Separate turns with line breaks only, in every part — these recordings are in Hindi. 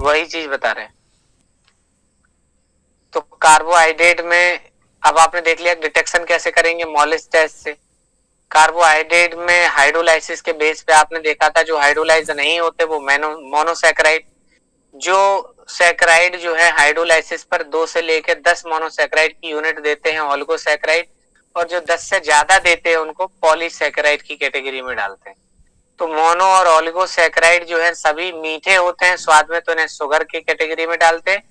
वही चीज बता रहे हैं। तो कार्बोहाइड्रेट में अब आपने देख लिया डिटेक्शन कैसे करेंगे, मॉलिस टेस्ट से। कार्बोहाइड्रेट में हाइड्रोलाइसिस के बेस पे आपने देखा था जो हाइड्रोलाइज नहीं होते वो मोनोसैकेराइड, जो सैकराइड जो है हाइड्रोलाइसिस पर 2 से लेकर 10 मोनोसैकेराइड की यूनिट देते हैं ओलिगोसैकेराइड, और जो 10 से ज्यादा देते हैं उनको पॉलीसैकेराइड की कैटेगरी में डालते हैं। तो मोनो और ओलिगोसैकेराइड जो है सभी मीठे होते हैं स्वाद में, तो इन्हें शुगर की कैटेगरी में डालते हैं,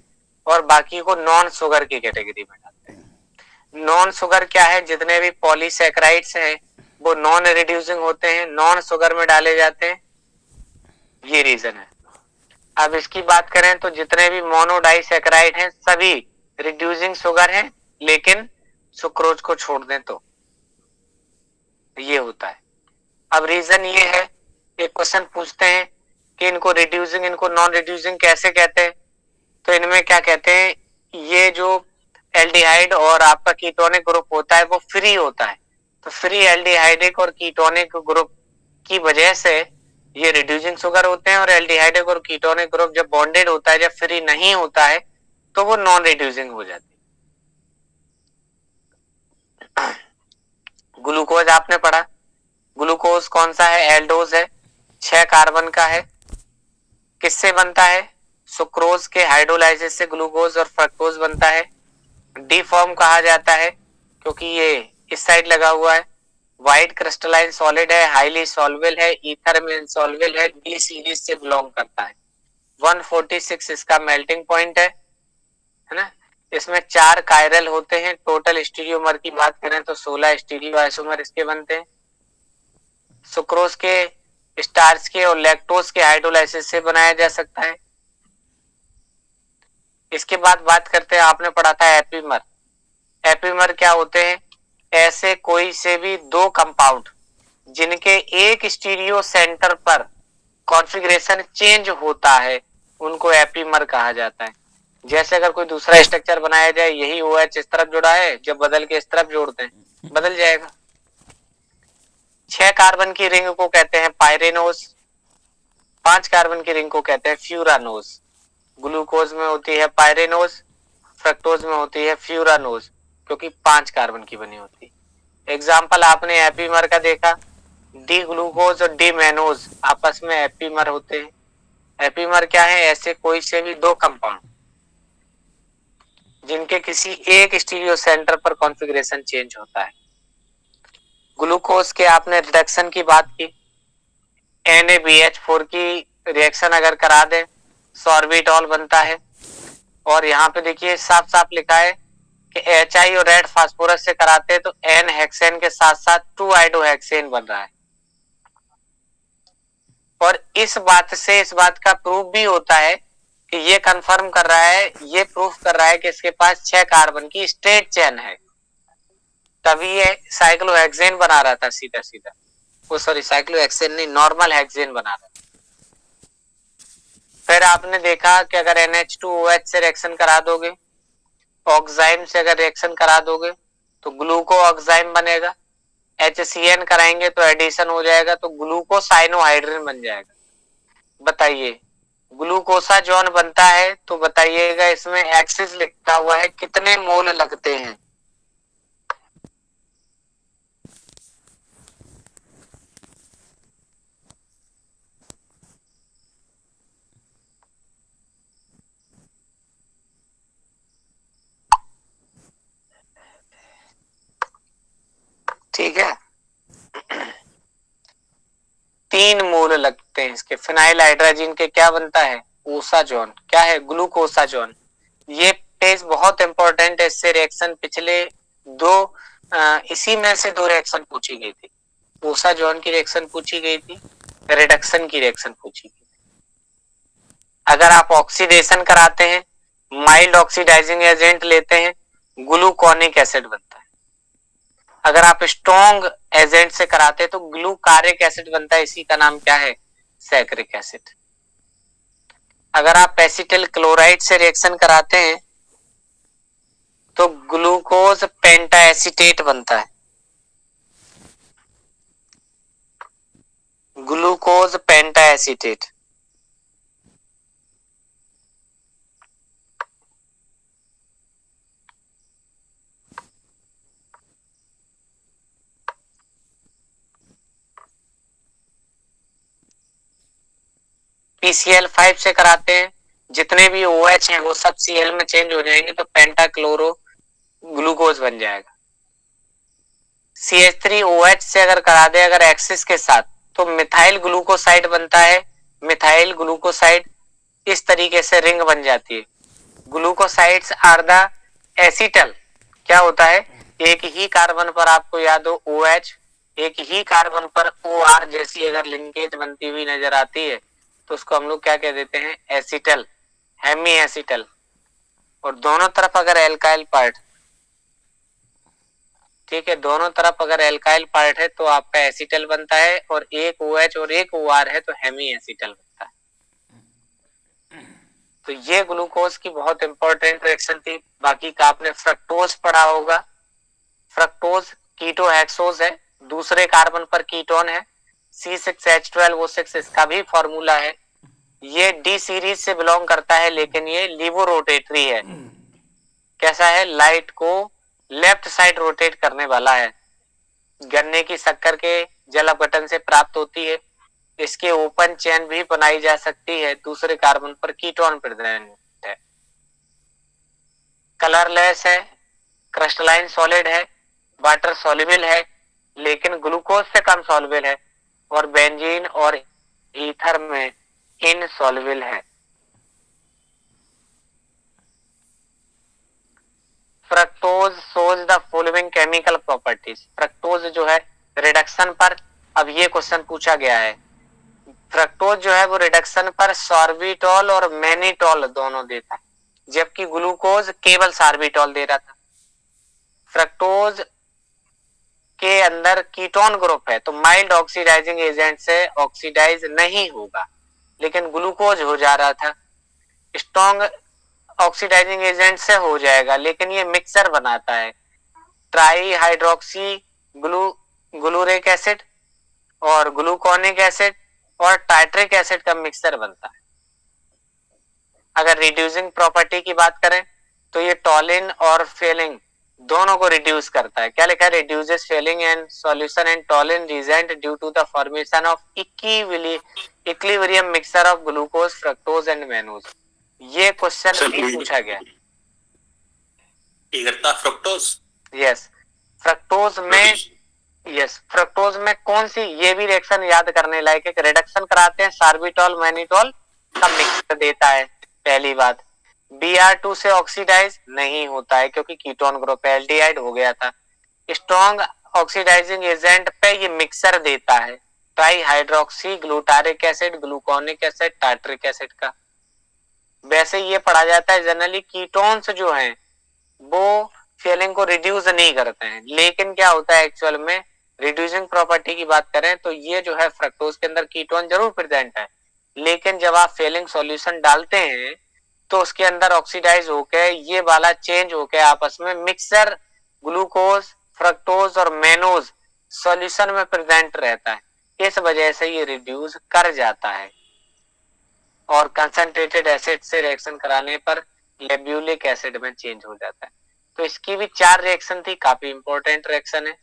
और बाकी को नॉन शुगर की कैटेगरी में डालते हैं। नॉन शुगर क्या है, जितने भी पॉलीसैकेराइड्स हैं वो नॉन रिड्यूसिंग होते हैं, नॉन शुगर में डाले जाते हैं, ये रीजन है। अब इसकी बात करें तो जितने भी मोनोडाइसैकेराइड हैं सभी रिड्यूसिंग शुगर हैं, लेकिन सुक्रोज को छोड़ दें तो ये होता है। अब रीजन ये है, एक क्वेश्चन पूछते हैं कि इनको रिड्यूसिंग इनको नॉन रिड्यूसिंग कैसे कहते हैं, तो इनमें क्या कहते हैं, ये जो एल्डिहाइड और आपका कीटोनिक ग्रुप होता है वो फ्री होता है, तो फ्री एल्डिहाइडिक और कीटोनिक ग्रुप की वजह से ये रिड्यूसिंग शुगर होते हैं, और एल्डिहाइडिक और कीटोनिक ग्रुप जब बॉन्डेड होता है, जब फ्री नहीं होता है, तो वो नॉन रिड्यूसिंग हो जाती है। ग्लूकोज आपने पढ़ा, ग्लूकोज कौन सा है, एल्डोज है, 6 कार्बन का है, किससे बनता है, सुक्रोज के हाइड्रोलाइसिस से ग्लूकोज और फ्रक्टोज बनता है। डी फॉर्म कहा जाता है क्योंकि ये इस साइड लगा हुआ है, व्हाइट क्रिस्टलाइन सॉलिड है, हाईली सॉल्वेबल है, ईथर में इनसॉल्वेबल है, डी सीरीज से बिलोंग करता है। 146 इसका मेल्टिंग पॉइंट है ना। इसमें 4 कायरल होते हैं, टोटल स्टीरियोमर की बात करें तो 16 स्टीरियो आइसोमर इसके बनते हैं। सुक्रोज के, स्टार्च के और लैक्टोज के हाइड्रोलाइसिस से बनाया जा सकता है। इसके बाद बात करते हैं, आपने पढ़ा था एपीमर। एपीमर क्या होते हैं, ऐसे कोई से भी 2 कंपाउंड जिनके एक स्टीरियो सेंटर पर कॉन्फ़िगरेशन चेंज होता है उनको एपीमर कहा जाता है। जैसे अगर कोई दूसरा स्ट्रक्चर बनाया जाए, यही OH इस तरफ जुड़ा है, जब बदल के इस तरफ जोड़ते हैं बदल जाएगा। 6 कार्बन की रिंग को कहते हैं पायरेनोज, 5 कार्बन की रिंग को कहते हैं फ्यूरानोज। ग्लूकोज में होती है पायरेनोज, फ्रक्टोज में होती है फ्यूरानोज, क्योंकि 5 कार्बन की बनी होती है। एग्जाम्पल आपने एपीमर का देखा, डी ग्लूकोज और डी मैनोज आपस में एपीमर होते हैं। एपीमर क्या है, ऐसे कोई से भी 2 कंपाउंड जिनके किसी एक स्टीरियो सेंटर पर कॉन्फ़िगरेशन चेंज होता है। ग्लूकोज के आपने रिडक्शन की बात की, NaBH4 की रिएक्शन अगर करा दे सॉर्बिटॉल बनता है, और यहाँ पे देखिए साफ साफ लिखा है कि HI और रेड फास्फोरस से कराते हैं तो N हेक्सेन के साथ साथ 2 आइडोहेक्सेन बन रहा है। और इस बात का प्रूफ भी होता है कि ये कंफर्म कर रहा है, ये प्रूफ कर रहा है कि इसके पास 6 कार्बन की स्ट्रेट चेन है, तभी ये साइक्लोहेक्सेन बना रहा था सीधा सीधा, वो सॉरी साइक्लोहेक्सेन नहीं, नॉर्मल हेक्सेन बना रहा था। फिर आपने देखा कि अगर NH2OH से रिएक्शन करा दोगे, ऑक्साइम से अगर रिएक्शन करा दोगे तो ग्लूको ऑक्साइम बनेगा, HCN कराएंगे तो एडिशन हो जाएगा, तो ग्लूकोसाइनोहाइड्रिन बन जाएगा। बताइए ग्लूकोसा जॉन बनता है तो बताइएगा इसमें एक्सिस लिखा हुआ है कितने मोल लगते हैं। ठीक है, 3 मोल लगते हैं इसके। फिनाइल हाइड्रोजन के क्या बनता है, ओसा जॉन, क्या है, ग्लूकोसा जॉन। ये पेज बहुत इंपॉर्टेंट है, इससे रिएक्शन पिछले 2 इसी में से 2 रिएक्शन पूछी गई थी, ओसा जॉन की रिएक्शन पूछी गई थी, रिडक्शन की रिएक्शन पूछी गई थी। अगर आप ऑक्सीडेशन कराते हैं, माइल्ड ऑक्सीडाइजिंग एजेंट लेते हैं, ग्लूकोनिक एसिड बनता है। अगर आप स्ट्रॉन्ग एजेंट से कराते हैं तो ग्लूकारिक एसिड बनता है, इसी का नाम क्या है, सैक्रिक एसिड। अगर आप एसिटिल क्लोराइड से रिएक्शन कराते हैं तो ग्लूकोज पेंटाएसिटेट बनता है, ग्लूकोज पेंटाएसिटेट। PCl5 से कराते हैं, जितने भी OH हैं वो सब Cl में चेंज हो जाएंगे तो पेंटाक्लोरो ग्लूकोज बन जाएगा। CH3OH से अगर करा दे अगर एक्सिस के साथ तो मिथाइल ग्लूकोसाइड बनता है। मिथाइल ग्लूकोसाइड इस तरीके से रिंग बन जाती है। Glucosides are the acetal. क्या होता है, एक ही कार्बन पर आपको याद हो OH, एक ही कार्बन पर OR जैसी अगर लिंकेज बनती हुई नजर आती है तो उसको हम लोग क्या कह देते हैं, एसिटल, हेमी एसिटल। और दोनों तरफ अगर एल्काइल पार्ट, ठीक है, दोनों तरफ अगर एल्काइल पार्ट है तो आपका एसिटल बनता है, और एक OH और एक OR है तो हेमी एसिटल बनता है। तो ये ग्लूकोज की बहुत इंपॉर्टेंट रिएक्शन थी। बाकी का आपने फ्रक्टोज पढ़ा होगा। फ्रक्टोज कीटोहेक्सोज है, दूसरे कार्बन पर कीटोन है, C6H12O6 इसका भी फॉर्मूला है। ये डी सीरीज से बिलोंग करता है लेकिन ये लिवो रोटेटरी है। कैसा है, लाइट को लेफ्ट साइड रोटेट करने वाला है। गन्ने की शक्कर के जल अपघटन से प्राप्त होती है। इसके ओपन चेन भी बनाई जा सकती है, दूसरे कार्बन पर कीटोन प्रेजेंट है। कलरलेस है, क्रिस्टलाइन सॉलिड है, वाटर सॉल्युबल है लेकिन ग्लूकोज से कम सॉल्युबल है, और बेंजीन और ईथर में इनसॉल्युबल है। Fructose shows the following chemical properties. Fructose जो है रिडक्शन पर, अब ये क्वेश्चन पूछा गया है, फ्रक्टोज जो है वो रिडक्शन पर सॉर्बिटॉल और मैनिटॉल दोनों देता है, जबकि ग्लूकोज केवल सॉर्बिटॉल दे रहा था। फ्रक्टोज के अंदर कीटोन ग्रुप है तो माइल्ड ऑक्सीडाइजिंग एजेंट से ऑक्सीडाइज नहीं होगा, लेकिन ग्लूकोज हो जा रहा था। स्ट्रॉन्ग ऑक्सीडाइजिंग एजेंट से हो जाएगा लेकिन ये मिक्सर बनाता है, ट्राई हाइड्रोक्सी ग्लूरिक एसिड और ग्लूकोनिक एसिड और टाइट्रिक एसिड का मिक्सर बनता है। अगर रिड्यूसिंग प्रॉपर्टी की बात करें तो ये टॉलिन और फेलिंग दोनों को रिड्यूस करता है। क्या लिखा है, reduces Fehling and solution and Tollen reagent due to the formation of equilibrium mixture of glucose fructose and mannose. ये क्वेश्चन भी पूछा गया।
फ्रक्टोज,
यस, फ्रक्टोज में, यस, फ्रक्टोज में कौन सी, ये भी रिएक्शन याद करने लायक है। रिडक्शन कराते हैं, सार्बिटॉल मैनिटॉल का मिक्सचर देता है, पहली बात। Br2 से ऑक्सीडाइज नहीं होता है क्योंकि कीटोन ग्रुप एल्डिहाइड हो गया था। स्ट्रॉन्ग ऑक्सीडाइजिंग एजेंट पे ये मिक्सर देता है, try hydroxy glutaric acid gluconic acid tartaric acid का। वैसे ये पढ़ा जाता है जनरली कीटोन्स जो हैं वो फेलिंग को रिड्यूस नहीं करते हैं, लेकिन क्या होता है एक्चुअल में, रिड्यूसिंग प्रॉपर्टी की बात करें तो ये जो है फ्रक्टोज के अंदर कीटोन जरूर प्रेजेंट है, लेकिन जब आप फेलिंग सॉल्यूशन डालते हैं तो उसके अंदर ऑक्सीडाइज होके ये वाला चेंज होके आपस में मिक्सर ग्लूकोज फ्रक्टोज और मैनोज सॉल्यूशन में प्रेजेंट रहता है। इस वजह से ये रिड्यूस कर जाता है और कंसंट्रेटेड एसिड से रिएक्शन कराने पर लेब्यूलिक एसिड में चेंज हो जाता है। तो इसकी भी 4 रिएक्शन थी, काफी इंपॉर्टेंट रिएक्शन है।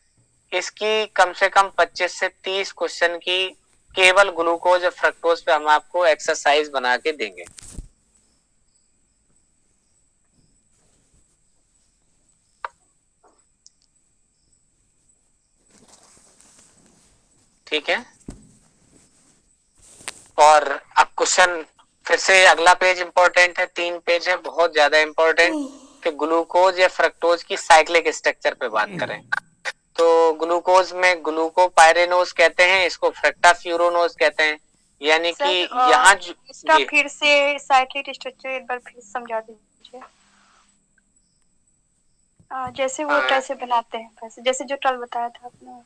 इसकी कम से कम 25 से 30 क्वेश्चन की केवल ग्लूकोज और फ्रक्टोज पे हम आपको एक्सरसाइज बना के देंगे। ठीक है, और अब क्वेश्चन फिर से अगला पेज इंपॉर्टेंट है, 3 पेज है, बहुत ज्यादा इंपॉर्टेंट, कि ग्लूकोज या फ्रक्टोज की साइक्लिक स्ट्रक्चर पे बात करें तो ग्लूकोज में ग्लूकोपाइरेनोज कहते हैं, इसको फ्रक्टाफ्यूरोनोज कहते हैं। यानी कि यहाँ
इसका फिर से साइक्लिक स्ट्रक्चर एक बार फिर समझा दीजिए। जैसे वो टल से बनाते हैं, वैसे जैसे जो टल बताया था आपने।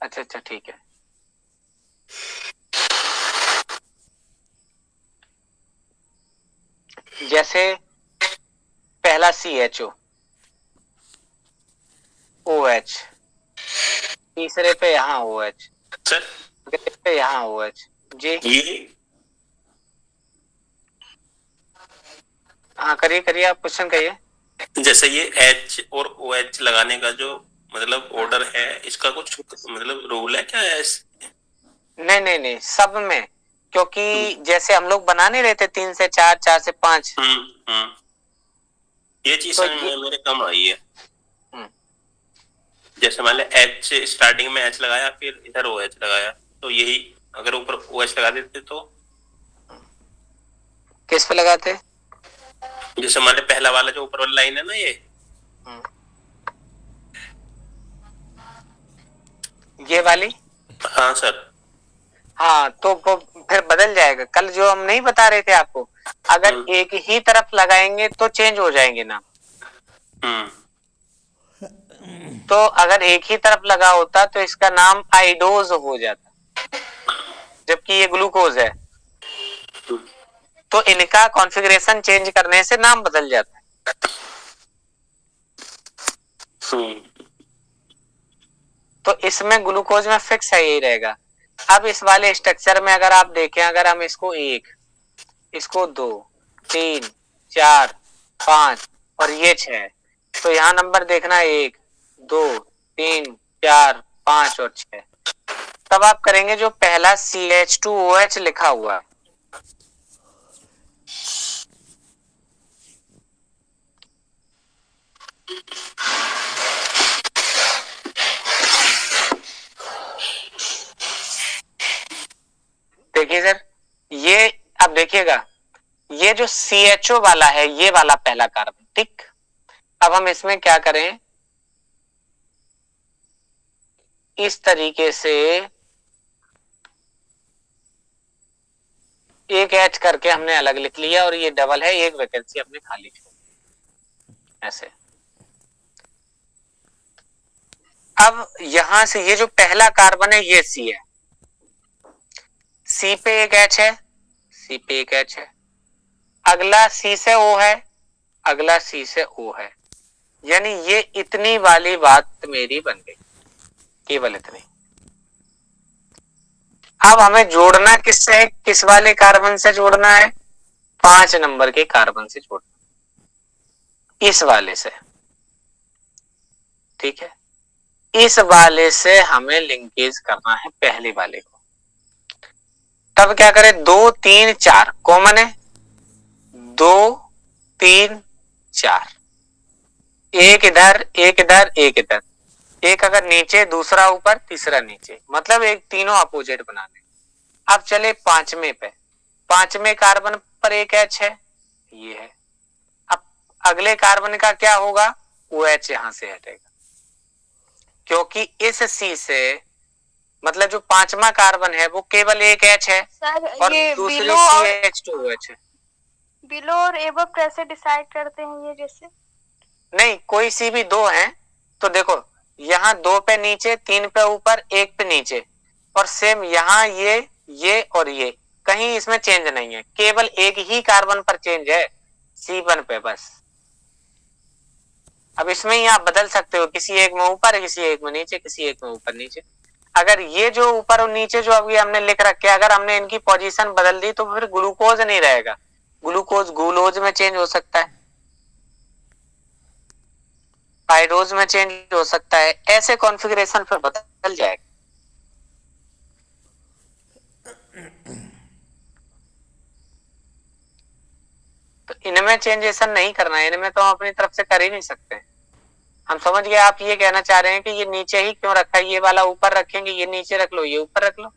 अच्छा अच्छा ठीक है। जैसे पहला CHO OH, तीसरे पे यहाँ OH, पे यहाँ OH जी। हाँ करिए करिए, आप क्वेश्चन करिए।
जैसे ये H और OH लगाने का जो मतलब ऑर्डर है, इसका कुछ मतलब रूल है क्या?
नहीं नहीं नहीं, सब में क्योंकि जैसे हम लोग बना नहीं रहे थे 3 से 4, 4 से 5,
ये चीज
तो
समझ में मेरे कम आई है।
हम्म,
जैसे मान ले एच स्टार्टिंग में एच लगाया, फिर इधर ओ एच लगाया, तो यही अगर ऊपर ओ एच लगा देते तो
किस पे लगाते?
जैसे मान ले पहला वाला जो ऊपर वाला लाइन है ना,
ये वाली,
हाँ सर।
हाँ, तो वो फिर बदल जाएगा। कल जो हम नहीं बता रहे थे आपको, अगर एक ही तरफ लगाएंगे तो चेंज हो जाएंगे नाम। तो अगर एक ही तरफ लगा होता तो इसका नाम आइडोज हो जाता, जबकि ये ग्लूकोज है। तो इनका कॉन्फ़िगरेशन चेंज करने से नाम बदल जाता है। तो इसमें ग्लूकोज में फिक्स है, यही रहेगा। अब इस वाले स्ट्रक्चर में अगर आप देखें, अगर हम इसको 1, इसको 2, 3, 4, 5 और ये 6, तो यहाँ नंबर देखना 1, 2, 3, 4, 5 और 6। तब आप करेंगे जो पहला CH2OH लिखा हुआ, देखिए सर, ये अब देखिएगा, ये जो CHO वाला है, ये वाला पहला कार्बन, ठीक। अब हम इसमें क्या करें, इस तरीके से एक H करके हमने अलग लिख लिया और ये डबल है, एक वैकेंसी हमने खाली छोड़ी ऐसे। अब यहां से ये जो पहला कार्बन है ये C है, C पे एक H है, C पे एक H है, अगला C से O है, अगला C से O है, यानी ये इतनी वाली बात मेरी बन गई, केवल इतनी। अब हमें जोड़ना किससे है, किस वाले कार्बन से जोड़ना है, 5 नंबर के कार्बन से जोड़ना, इस वाले से, ठीक है। इस वाले से हमें लिंकेज करना है पहले वाले को। तब क्या करें, 2, 3, 4 कॉमन है, 2, 3, 4, एक इधर, एक इधर, एक इधर, एक अगर नीचे, दूसरा ऊपर, तीसरा नीचे, मतलब एक तीनों अपोजिट बनाने। अब चले पांचवें पे, पांचवें कार्बन पर एक H है, ये है। अब अगले कार्बन का क्या होगा, वो H यहां से हटेगा, क्योंकि इस C से, मतलब जो पांचवा कार्बन है वो केवल एक H है
सर
और
ये
दूसरी
बिलो और
CH2OH है।
बिलो और एबव कैसे डिसाइड करते हैं ये, जैसे
नहीं, कोई सी भी दो है तो देखो, यहाँ 2 पे नीचे, 3 पे ऊपर, 1 पे नीचे, और सेम यहाँ ये और ये, कहीं इसमें चेंज नहीं है, केवल एक ही कार्बन पर चेंज है, C1 पे बस। अब इसमें ही आप बदल सकते हो, किसी एक में ऊपर, किसी एक में नीचे, किसी एक में ऊपर नीचे। अगर ये जो ऊपर और नीचे जो अभी हमने लिख रखे, अगर हमने इनकी पोजीशन बदल दी तो फिर ग्लूकोज नहीं रहेगा, ग्लूकोज ग्लूलोज में चेंज हो सकता है, पाइरोज में चेंज हो सकता है, ऐसे कॉन्फ़िगरेशन फिर बदल जाएगा। तो इनमें चेंजेशन नहीं करना है, इनमें तो हम अपनी तरफ से कर ही नहीं सकते। हम समझ गए, आप ये कहना चाह रहे हैं कि ये नीचे ही क्यों रखा है, ये वाला ऊपर रखेंगे, ये नीचे रख लो, ये ऊपर रख लो।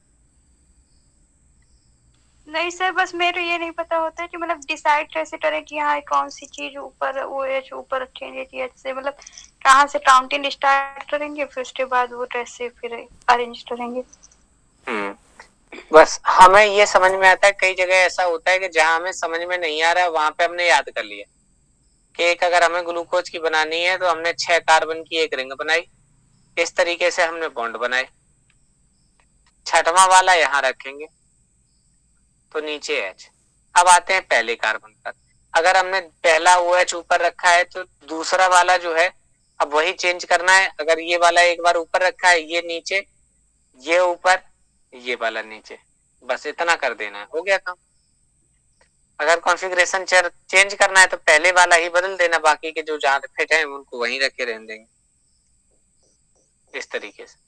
नहीं सर, बस मेरे ये नहीं पता होता है कि मतलब डिसाइड कैसे करें कि यहाँ कौन सी चीज ऊपर OH ऊपर रखेंगे कि H से, मतलब कहाँ से काउंटिंग स्टार्ट करेंगे, फिर उसके बाद वो कैसे फिर अरेंज करेंगे।
बस हमें ये समझ में आता है, कई जगह ऐसा होता है कि जहां हमें समझ में नहीं आ रहा है वहां पे हमने याद कर लिया कि एक अगर हमें ग्लूकोज की बनानी है तो हमने 6 कार्बन की एक रिंग बनाई, इस तरीके से हमने बॉन्ड बनाए, छठवां वाला यहाँ रखेंगे तो नीचे H। अब आते हैं पहले कार्बन पर, अगर हमने पहला OH ऊपर रखा है तो दूसरा वाला जो है अब वही चेंज करना है, अगर ये वाला एक बार ऊपर रखा है, ये नीचे, ये ऊपर, ये वाला नीचे, बस इतना कर देना है, हो गया काम। अगर कॉन्फ़िगरेशन चेंज करना है तो पहले वाला ही बदल देना, बाकी के जो जहां फिट है उनको वहीं रखे रहने देंगे, इस तरीके से।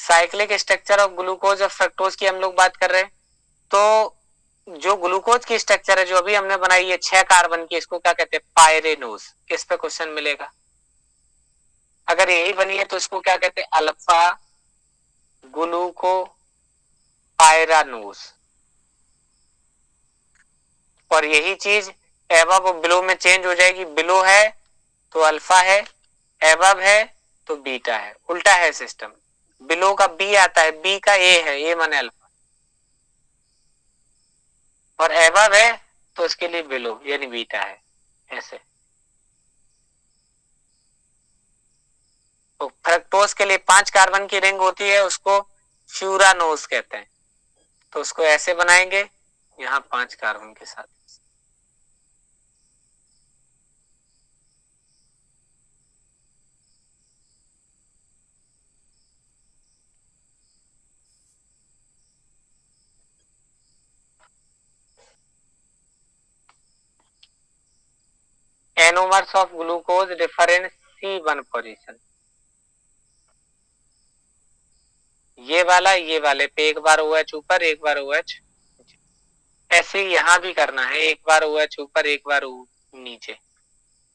साइक्लिक स्ट्रक्चर ऑफ ग्लूकोज और फ्रक्टोज की हम लोग बात कर रहे हैं। तो जो ग्लूकोज की स्ट्रक्चर है जो अभी हमने बनाई है 6 कार्बन की, इसको क्या कहते हैं? पायरेनोज। किस पे क्वेश्चन मिलेगा? अगर यही बनी है तो इसको क्या कहते हैं? Alpha ग्लूको pyranose. और यही चीज एबव और बिलो में चेंज हो जाएगी। बिलो है तो अल्फा है, एबव है तो बीटा है, उल्टा है सिस्टम। बिलो का बी आता है, बी का ए है, ए माने अल्फा, और एबव है तो उसके लिए बिलो यानी बीटा है। ऐसे तो फ्रक्टोज के लिए 5 कार्बन की रिंग होती है, उसको फ्यूरानोज कहते हैं। तो उसको ऐसे बनाएंगे, यहाँ 5 कार्बन के साथ। Anomers of glucose differ in C1 position. ये वाले पे एक बार OH ऊपर, एक बार OH। ऐसे ही यहां भी करना है, एक बार OH ऊपर, एक बार नीचे।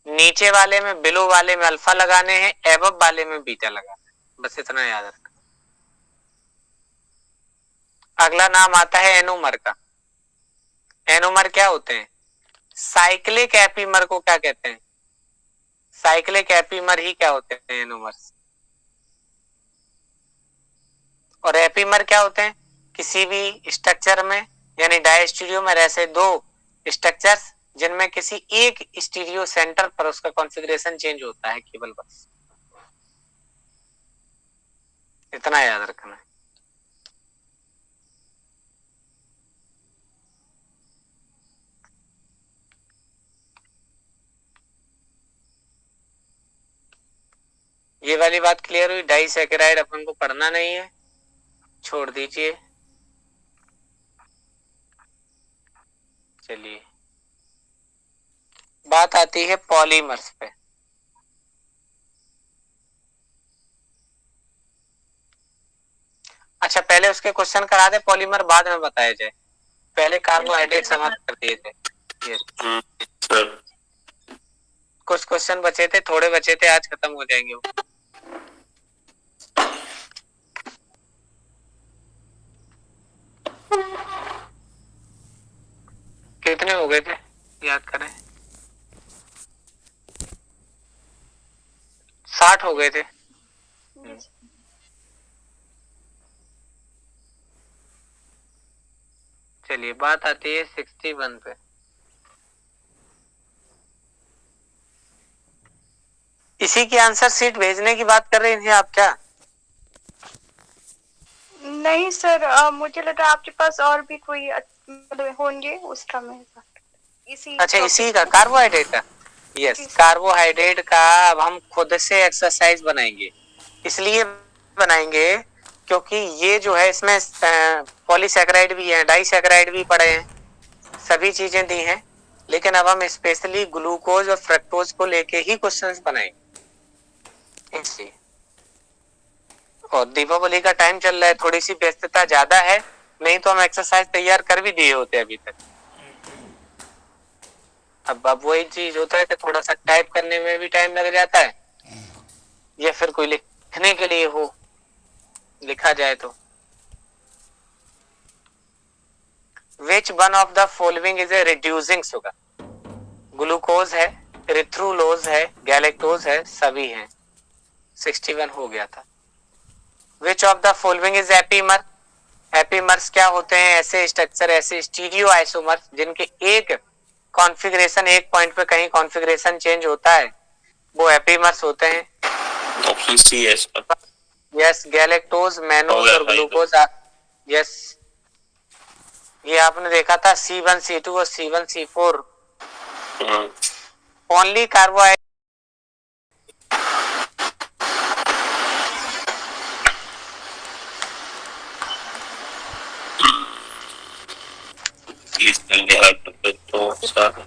नीचे वाले में, बिलो वाले में अल्फा लगाने हैं, एबव वाले में बीटा लगाना है, बस इतना याद रखना। अगला नाम आता है एनोमर का। एनोमर क्या होते हैं? साइक्लिक एपीमर को क्या कहते हैं? साइक्लिक एपीमर ही क्या होते हैं? एनोमर्स। और एपीमर क्या होते हैं? किसी भी स्ट्रक्चर में यानी डायस्टीरियोमर ऐसे 2 स्ट्रक्चर्स जिनमें किसी एक स्टीरियो सेंटर पर उसका कॉन्फ़िगरेशन चेंज होता है केवल, बस इतना याद रखना है। ये वाली बात क्लियर हुई? डाइसैकेराइड अपन को पढ़ना नहीं है, छोड़ दीजिए। चलिए, बात आती है पॉलीमर्स पे। अच्छा, पहले उसके क्वेश्चन करा दे, पॉलीमर बाद में बताया जाए। पहले कार्बोहाइड्रेट समाप्त कर दिए थे। यस, कुछ क्वेश्चन बचे थे, थोड़े बचे थे, आज खत्म हो जाएंगे वो। कितने हो गए थे याद करें? 60 हो गए थे। चलिए, बात आती है 61 पे। इसी की आंसर शीट भेजने की बात कर रही थी आप क्या?
नहीं सर, मुझे लगा आपके पास और भी कोई मतलब होंगे, उसका मैं इसी
अच्छा, इसी का कार्बोहाइड्रेट का। यस, कार्बोहाइड्रेट का अब हम खुद से एक्सरसाइज बनाएंगे। इसलिए बनाएंगे क्योंकि ये जो है इसमें पॉलीसैकेराइड भी है, डाइसैकेराइड भी पड़े हैं, सभी चीजें दी हैं, लेकिन अब हम स्पेशली ग्लूकोज और फ्रक्टोज को लेके ही क्वेश्चंस बनाएंगे। इसलिए, और दीपावली का टाइम चल रहा है, थोड़ी सी व्यस्तता ज्यादा है, नहीं तो हम एक्सरसाइज तैयार कर भी दिए होते अभी तक। अब वही चीज होता है कि थोड़ा सा टाइप करने में भी टाइम लग जाता है, या फिर कोई लिखने के लिए हो, लिखा जाए तो। Which one of the following is a reducing sugar? Glucose है, इरिथ्रोलोज है, गैलेक्टोज है, सभी हैं। 61 हो गया था। Which of the following is epimer? Epimers क्या होते हैं? ऐसे स्ट्रक्चर, ऐसे स्टीरियो आइसोमर्स जिनके एक कॉन्फ़िगरेशन, एक पॉइंट पे कहीं कॉन्फ़िगरेशन चेंज होता है, वो एपीमर्स होते हैं।
ऑप्शन सी है इसका।
यस, गैलेक्टोज, मैनोज और ग्लूकोज। यस, ये आपने देखा था C1 C2 और C1 C4 ओनली कार्बोहाइड्रेट।
तो सर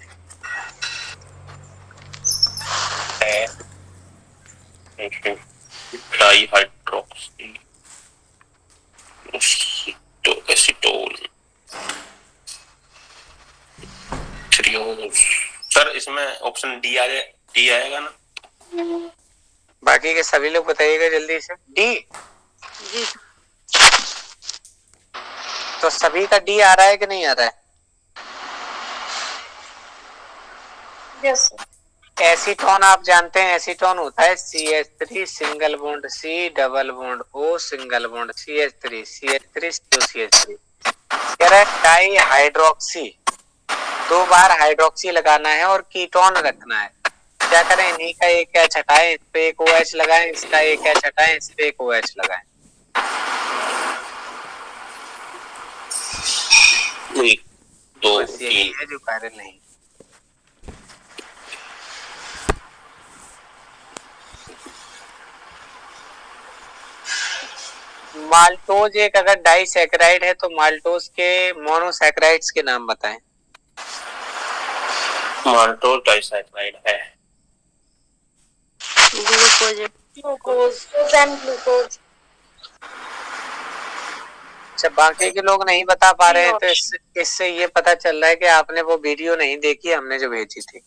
है ट्राई हाइड्रोक्सी इसमें ऑप्शन डी आएगा ना।
बाकी के सभी लोग बताइएगा जल्दी से। डी
जी
तो सभी का डी आ रहा है कि नहीं आ रहा है?
यस
एसीटोन आप जानते हैं, एसीटोन होता है CH3 single bond C double bond O single bond CH3 CH3 CH3। कह रहा है डाई हाइड्रोक्सी, 2 बार हाइड्रोक्सी लगाना है और कीटोन रखना है। क्या करें, इन्हीं का एक H हटाएं, इस पे एक OH लगाएं, इसका एक H हटाएं, इस पे एक OH लगाएं।
एक, दो,
बस यही
तीन।
है जो कार्य नहीं। माल्टोज एक अगर डाइसैकेराइड है तो माल्टोज के मोनोसैकेराइड्स के नाम बताएं।
माल्टोज डाइसैकेराइड है।
Glucose and glucose.
अच्छा, बाकी के लोग नहीं बता पा रहे हैं तो इससे ये पता चल रहा है कि आपने वो वीडियो नहीं देखी हमने जो भेजी थी,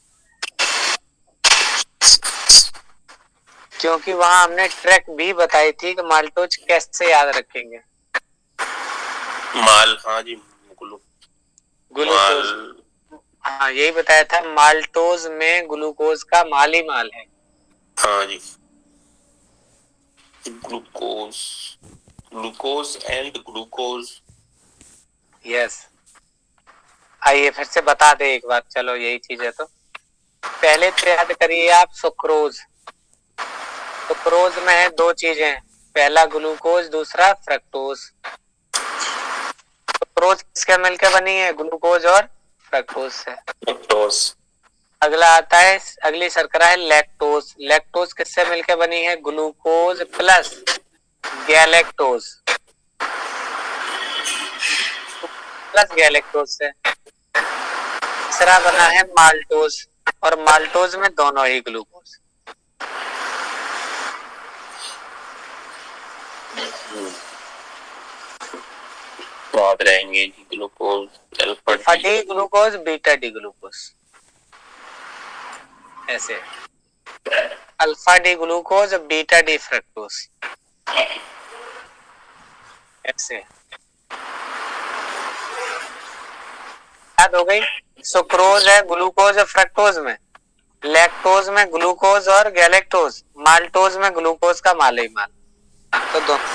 क्योंकि वहां हमने ट्रैक भी बताई थी कि माल्टोज कैसे याद रखेंगे।
हाँ जी,
ग्लूकोज, हाँ यही बताया था, माल्टोज में ग्लूकोज का माल ही माल है।
हाँ जी, glucose, glucose and glucose.
Yes, आइए फिर से बता दे एक बार, चलो यही चीज है तो पहले तो याद करिए आप सुक्रोज। सुक्रोज में है 2 चीजें, पहला ग्लूकोज दूसरा फ्रक्टोज। सुक्रोज किसके मिलकर बनी है? ग्लूकोज और फ्रक्टोज से। अगला आता है, अगली शर्करा है लैक्टोज। लैक्टोज किससे मिलकर बनी है? Glucose plus galactose, plus galactose से। तीसरा बना है माल्टोज, और माल्टोज में दोनों ही ग्लूकोज।
याद रहेंगे glucose,
alpha D glucose beta D glucose, ऐसे alpha D glucose beta D fructose, ऐसे याद हो गई। सुक्रोज है ग्लूकोज और फ्रक्टोज में, लैक्टोज में ग्लूकोज और गैलेक्टोज, माल्टोज में ग्लूकोज का माल ही माल, तो दोनों।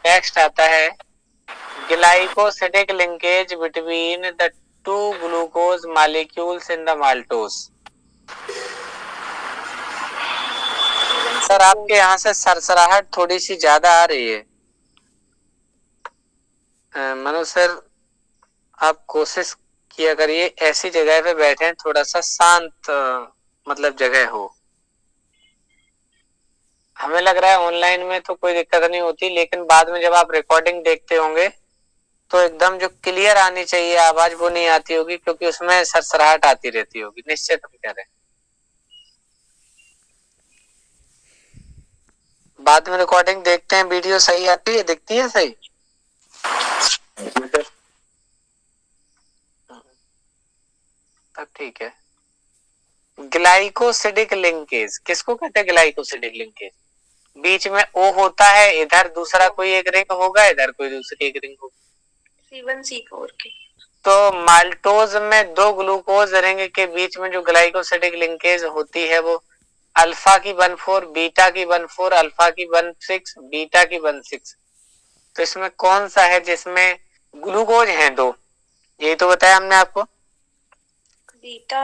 नेक्स्ट आता है glycosidic linkage between the 2 glucose molecules in the maltose. Sir आपके यहाँ से सरसराहट थोड़ी सी ज्यादा आ रही है। मनोज सर आप कोशिश किया करिए ऐसी जगह पे बैठे, थोड़ा सा शांत मतलब जगह हो। हमें लग रहा है ऑनलाइन में तो कोई दिक्कत नहीं होती, लेकिन बाद में जब आप रिकॉर्डिंग देखते होंगे तो एकदम जो क्लियर आनी चाहिए आवाज वो नहीं आती होगी, क्योंकि उसमें सरसराहट आती रहती होगी। निश्चित हम कह रहे हैं, बाद में रिकॉर्डिंग देखते हैं, वीडियो सही आती है, दिखती है सही। तब ठीक है। ग्लाइकोसिडिक लिंकेज किसको कहते हैं? ग्लाइकोसिडिक लिंकेज, बीच में O होता है, इधर दूसरा कोई एक रिंग होगा, इधर कोई दूसरी एक रिंग होगी, C1C4 की। तो माल्टोज में 2 ग्लूकोज रिंग के बीच में जो ग्लाइकोसिडिक लिंकेज होती है वो अल्फा की 1,4 बीटा की 1,4 अल्फा की 1,6 बीटा की 1,6। तो इसमें कौन सा है जिसमें ग्लूकोज हैं 2? यही तो बताया हमने आपको। बीटा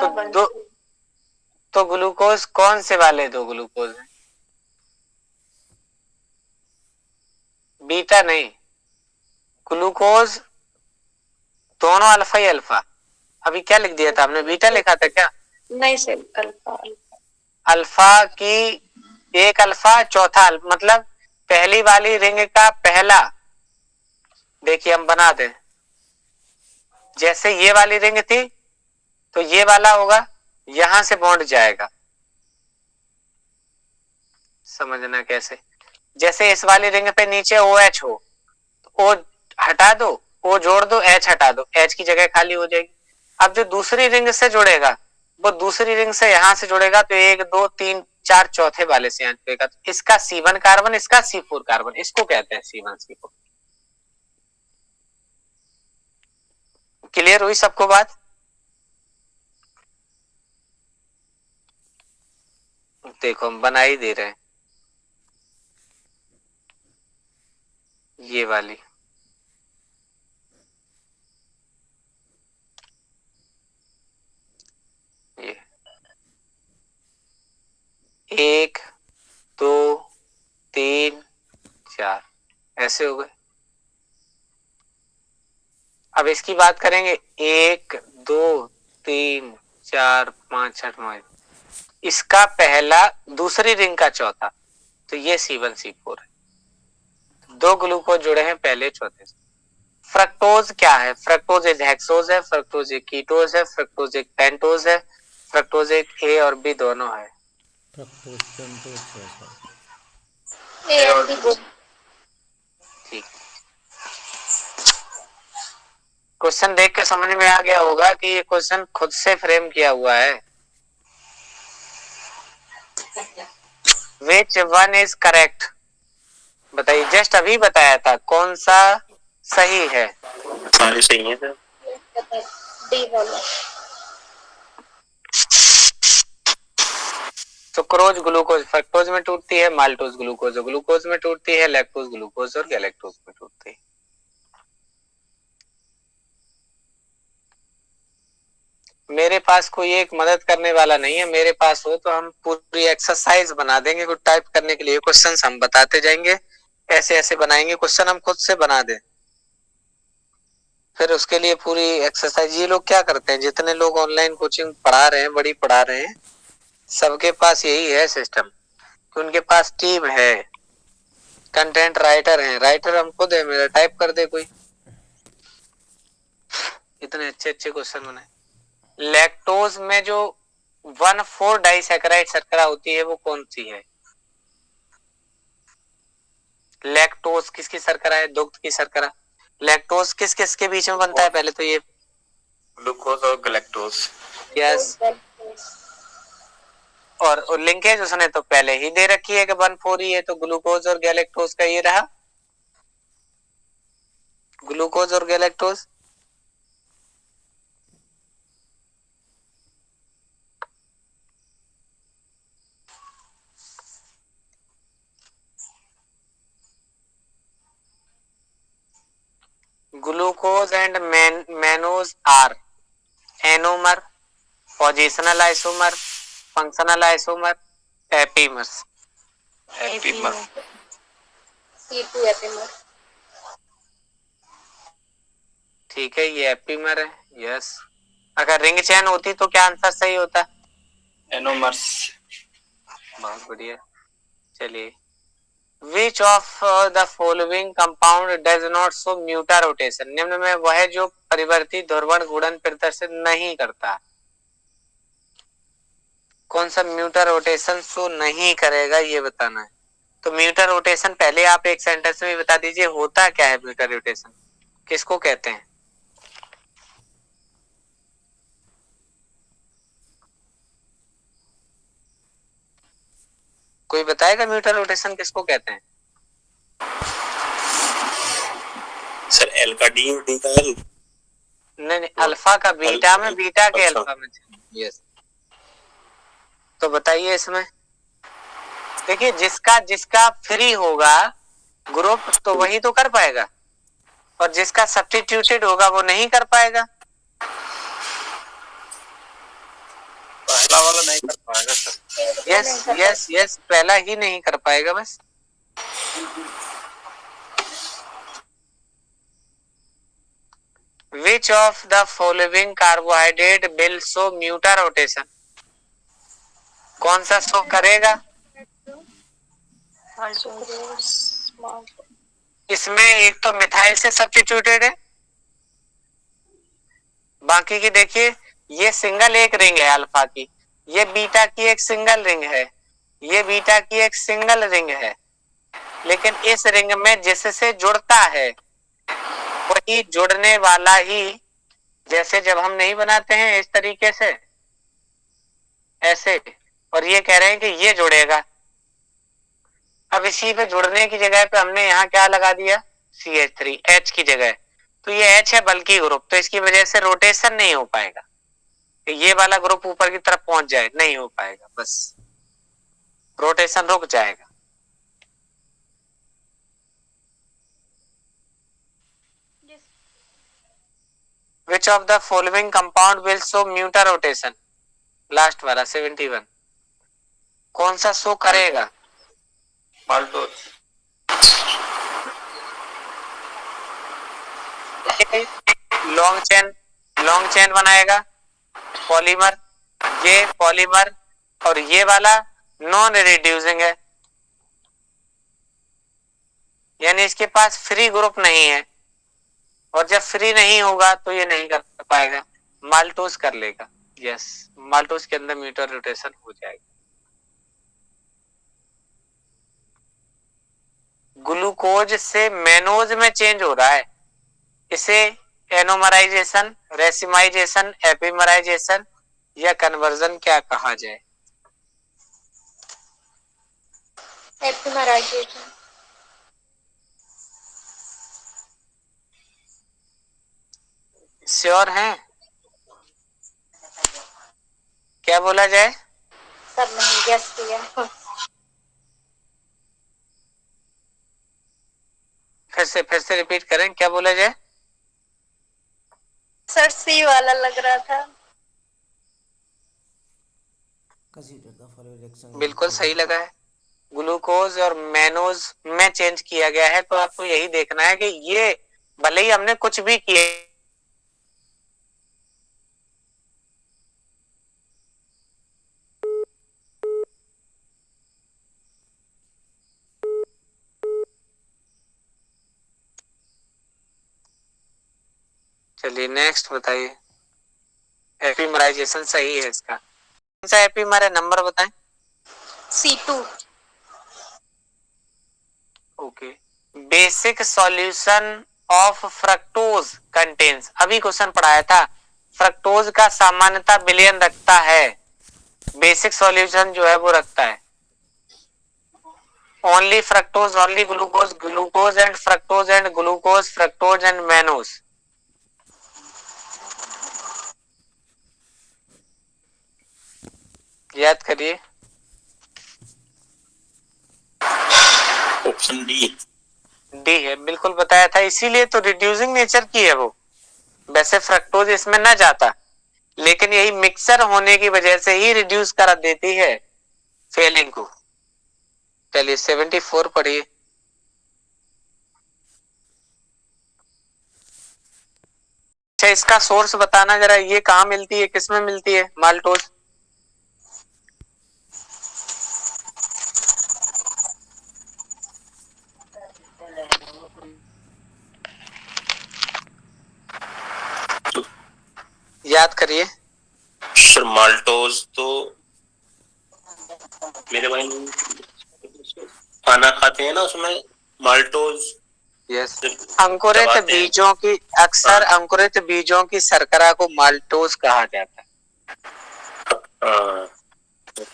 तो ग्लूकोज कौन से वाले 2 ग्लूकोज हैं? बीटा नहीं, ग्लूकोज दोनों अल्फा ही अल्फा। अभी क्या लिख दिया था आपने? बीटा लिखा था क्या? नहीं सर, अल्फा। अल्फा की एक अल्फा चौथा अल्फा, मतलब पहली वाली रिंग का पहला, देखिए हम बना दें, जैसे ये वाली रिंग थी तो ये वाला होगा, यहां से बॉन्ड जाएगा, समझना कैसे, जैसे इस वाली रिंग पे नीचे OH हो O हटा दो, O जोड़ दो, H हटा दो, H की जगह खाली हो जाएगी। अब जो दूसरी रिंग से जुड़ेगा वो दूसरी रिंग से यहां से जुड़ेगा तो 1 2 3 4 चौथे वाले से यहां जुड़ेगा। तो इसका C1 कार्बन, इसका C4 कार्बन, इसको कहते हैं C1 C4। क्लियर हुई सबको बात? देखो हम बना ही दे रहे हैं ये वाली। ये 1 2 3 4 ऐसे हो गए। अब इसकी बात करेंगे 1 2 3 4 5 6 9। इसका पहला दूसरी रिंग का चौथा, तो ये C1 C4 है। 2 ग्लूकोज जुड़े हैं पहले चौथे से। फ्रक्टोज क्या है? फ्रक्टोज एक हेक्सोज है, फ्रक्टोज एक कीटोज है, फ्रक्टोज एक पेंटोज है, फ्रक्टोज एक A और B दोनों है।
फ्रक्टोज पेंटोज है सर।
ए और बी।
ठीक, क्वेश्चन देख के समझ में आ गया होगा कि ये क्वेश्चन खुद से फ्रेम किया हुआ है। Which one is correct? बताइए, जस्ट अभी बताया था कौन सा सही है?
सारे सही हैं सर।
डी वाला।
सुक्रोज ग्लूकोज फ्रक्टोज में टूटती है, माल्टोज ग्लूकोज ग्लूकोज में टूटती है, लैक्टोज ग्लूकोज और गैलेक्टोज में टूटती है। मेरे पास कोई एक मदद करने वाला नहीं है, मेरे पास हो तो हम पूरी एक्सरसाइज बना देंगे। कुछ टाइप करने के लिए क्वेश्चन हम बताते जाएंगे, ऐसे ऐसे बनाएंगे क्वेश्चन, हम खुद से बना दें। फिर उसके लिए पूरी एक्सरसाइज। ये लोग क्या करते हैं, जितने लोग ऑनलाइन कोचिंग पढ़ा रहे हैं, बड़ी पढ़ा रहे हैं, सबके पास यही है सिस्टम कि उनके पास टीम है, कंटेंट राइटर है। राइटर हम खुद है, मेरा टाइप कर दे कोई। इतने अच्छे अच्छे क्वेश्चन बनाए। लैक्टोज में जो 1,4 डाइसैकेराइड शर्करा होती है वो कौन सी है? लैक्टोज किसकी शर्करा है? दुग्ध की शर्करा। लैक्टोज किस किस के बीच में बनता है? पहले तो ये
ग्लूकोज और गैलेक्टोज।
यस, और लिंकेज उसने तो पहले ही दे रखी है कि 1,4 ही है, तो ग्लूकोज और गैलेक्टोज का ये रहा, ग्लूकोज और galactose. Glucose and mannose are anomer, positional isomer, functional isomer, epimers.
Epimer.
C2 epimer.
ठीक है, ये एपीमर है। यस, अगर रिंग चेन होती तो क्या आंसर सही होता?
एनोमर्स।
बहुत बढ़िया। चलिए, Which of the following compound does not show म्यूटारोटेशन? निम्न में वह जो परिवर्तित ध्रुवण गुणन प्रदर्शित नहीं करता, कौन सा म्यूटारोटेशन शो नहीं करेगा, ये बताना है। तो म्यूटारोटेशन पहले आप एक सेंटेंस में बता दीजिए, होता क्या है म्यूटारोटेशन, किसको कहते हैं? कोई बताएगा म्यूटारोटेशन किसको कहते हैं?
सर एल का डी और डी का एल।
नहीं, अल्फा का बीटा में, बीटा के
अच्छा।
अल्फा में। यस, तो बताइए इसमें। देखिए, जिसका जिसका फ्री होगा ग्रुप तो वही तो कर पाएगा, और जिसका सब्स्टिट्यूटेड होगा वो नहीं कर पाएगा।
पहला वाला नहीं कर पाएगा सर।
यस यस यस, पहला ही नहीं कर पाएगा बस। Which of the following carbohydrate will show म्यूटारोटेशन? कौन सा शो करेगा? इसमें एक तो मिथाइल से सब्स्टिट्यूटेड है, बाकी की देखिए, ये सिंगल एक रिंग है अल्फा की, ये बीटा की एक सिंगल रिंग है, ये बीटा की एक सिंगल रिंग है, लेकिन इस रिंग में जिससे जुड़ता है वही जुड़ने वाला ही, जैसे जब हम नहीं बनाते हैं इस तरीके से ऐसे, और ये कह रहे हैं कि ये जुड़ेगा, अब इसी पे जुड़ने की जगह पे हमने यहाँ क्या लगा दिया, CH3 H की जगह, तो ये H है बल्कि ग्रुप, तो इसकी वजह से रोटेशन नहीं हो पाएगा, तो ये वाला ग्रुप ऊपर की तरफ पहुंच जाए, नहीं हो पाएगा, बस रोटेशन रुक जाएगा। Which of the following compound will show muta rotation? Last वाला 71 कौन सा शो करेगा?
माल्टोस।
लॉन्ग चेन बनाएगा पॉलीमर, ये पॉलीमर, और ये वाला नॉन रिड्यूसिंग है, यानी इसके पास फ्री ग्रुप नहीं है, और जब फ्री नहीं होगा तो ये नहीं कर पाएगा, माल्टोस कर लेगा। यस, माल्टोस के अंदर म्यूटर रोटेशन हो जाएगा। ग्लूकोज से मेनोज में चेंज हो रहा है, इसे एनोमराइजेशन, रेसिमाइजेशन, एपिमराइजेशन या कन्वर्जन क्या कहा जाए?
एपिमराइजेशन।
श्योर हैं? क्या बोला जाए?
सर नहीं गेस किया।
फिर से रिपीट करें, क्या बोला जाए?
सर सी वाला लग रहा था।
बिल्कुल सही लगा है, ग्लूकोज और मेनोज में चेंज किया गया है, तो आपको यही देखना है कि ये भले ही हमने कुछ भी किए, चलिए नेक्स्ट बताइए। एपिमराइजेशन सही है इसका, कौन सा एपिमर है, नंबर बताएं।
C2।
Okay, basic solution of fructose contains, अभी क्वेश्चन पढ़ाया था, फ्रक्टोज का सामान्यता विलयन रखता है, बेसिक सॉल्यूशन जो है वो रखता है only fructose, only glucose, glucose and glucose, fructose and mannose. याद करिए,
ऑप्शन डी
है, बिल्कुल बताया था, इसीलिए तो रिड्यूसिंग नेचर की है वो, वैसे फ्रक्टोज इसमें न जाता, लेकिन यही मिक्सर होने की वजह से ही रिड्यूस कर देती है फेलिंग को। चलिए 74 पढ़िए। अच्छा, इसका सोर्स बताना जरा, ये कहाँ मिलती है, किसमें मिलती है माल्टोज? याद करिए
सर। माल्टोज तो मेरे भाई खाना खाते हैं ना, उसमें माल्टोज।
यस, अंकुरित बीजों की, अक्सर अंकुरित बीजों की शर्करा को माल्टोज कहा जाता है।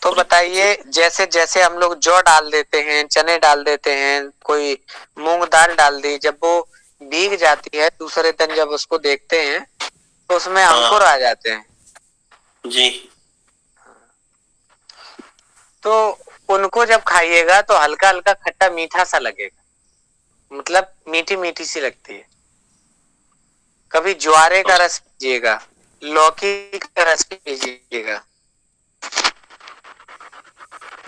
तो बताइए, जैसे जैसे हम लोग जौ डाल देते हैं, चने डाल देते हैं, कोई मूंग दाल डाल दी, जब वो भीग जाती है दूसरे दिन जब उसको देखते हैं तो उसमें अंकुर आ जाते हैं
जी।
तो उनको जब खाइएगा तो हल्का हल्का खट्टा मीठा सा लगेगा, मतलब मीठी मीठी सी लगती है। कभी ज्वारे का रस पीजिएगा, लौकी का रस पीजिएगा,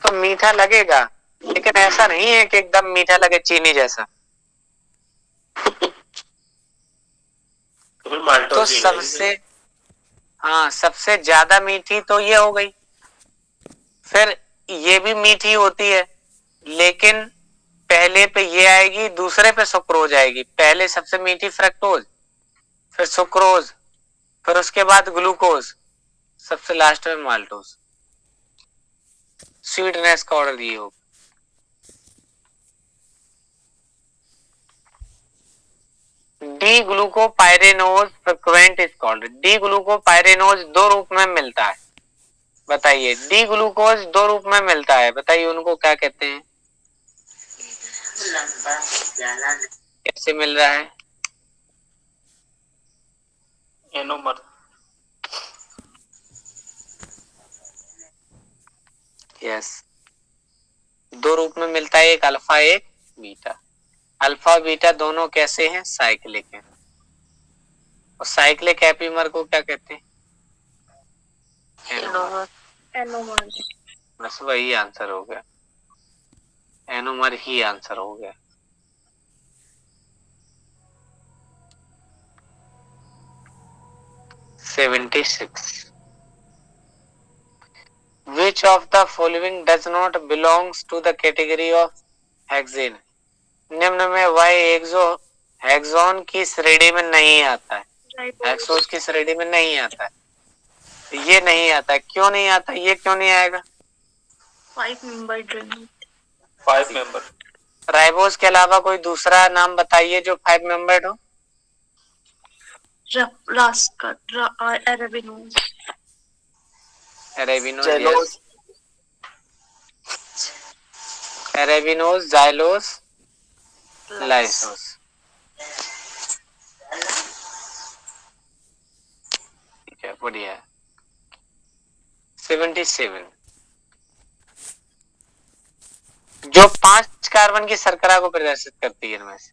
तो मीठा लगेगा, लेकिन ऐसा नहीं है कि एकदम मीठा लगे चीनी जैसा। तो सबसे ज्यादा मीठी तो ये हो गई, फिर ये भी मीठी होती है, लेकिन पहले पे ये आएगी, दूसरे पे सुक्रोज आएगी, पहले सबसे मीठी फ्रक्टोज, फिर सुक्रोज, फिर उसके बाद ग्लूकोज, सबसे लास्ट में माल्टोज। स्वीटनेस का ऑर्डर ये होगा। D D glucopyranose frequent is called. D glucopyranose दो रूप में मिलता है, बताइए डी ग्लूकोज दो रूप में मिलता है, बताइए उनको क्या कहते हैं, कैसे मिल रहा है?
एनोमर।
यस, दो रूप में मिलता है, एक अल्फा एक बीटा। अल्फा बीटा दोनों कैसे हैं? साइक्लिक हैं। और साइक्लिक एपीमर को क्या कहते हैं? एनोमर।
एनोमर।
बस वही आंसर हो गया, एनोमर ही आंसर हो गया। Which of the following does not belongs to the category of hexane? निम्न में वह हेक्सोन की श्रेणी में नहीं आता है, हेक्सोस की श्रेणी में नहीं आता है, ये नहीं आता, क्यों नहीं आता, ये क्यों नहीं आएगा?
5 मेंबर।
राइबोस के अलावा कोई दूसरा नाम बताइए जो 5 मेंबर्ड हो। एरेबिनोज, जाइलोस, लाइसोस। ठीक है, बढ़िया। 77 जो 5 कार्बन की शर्करा को प्रदर्शित करती है इनमें से,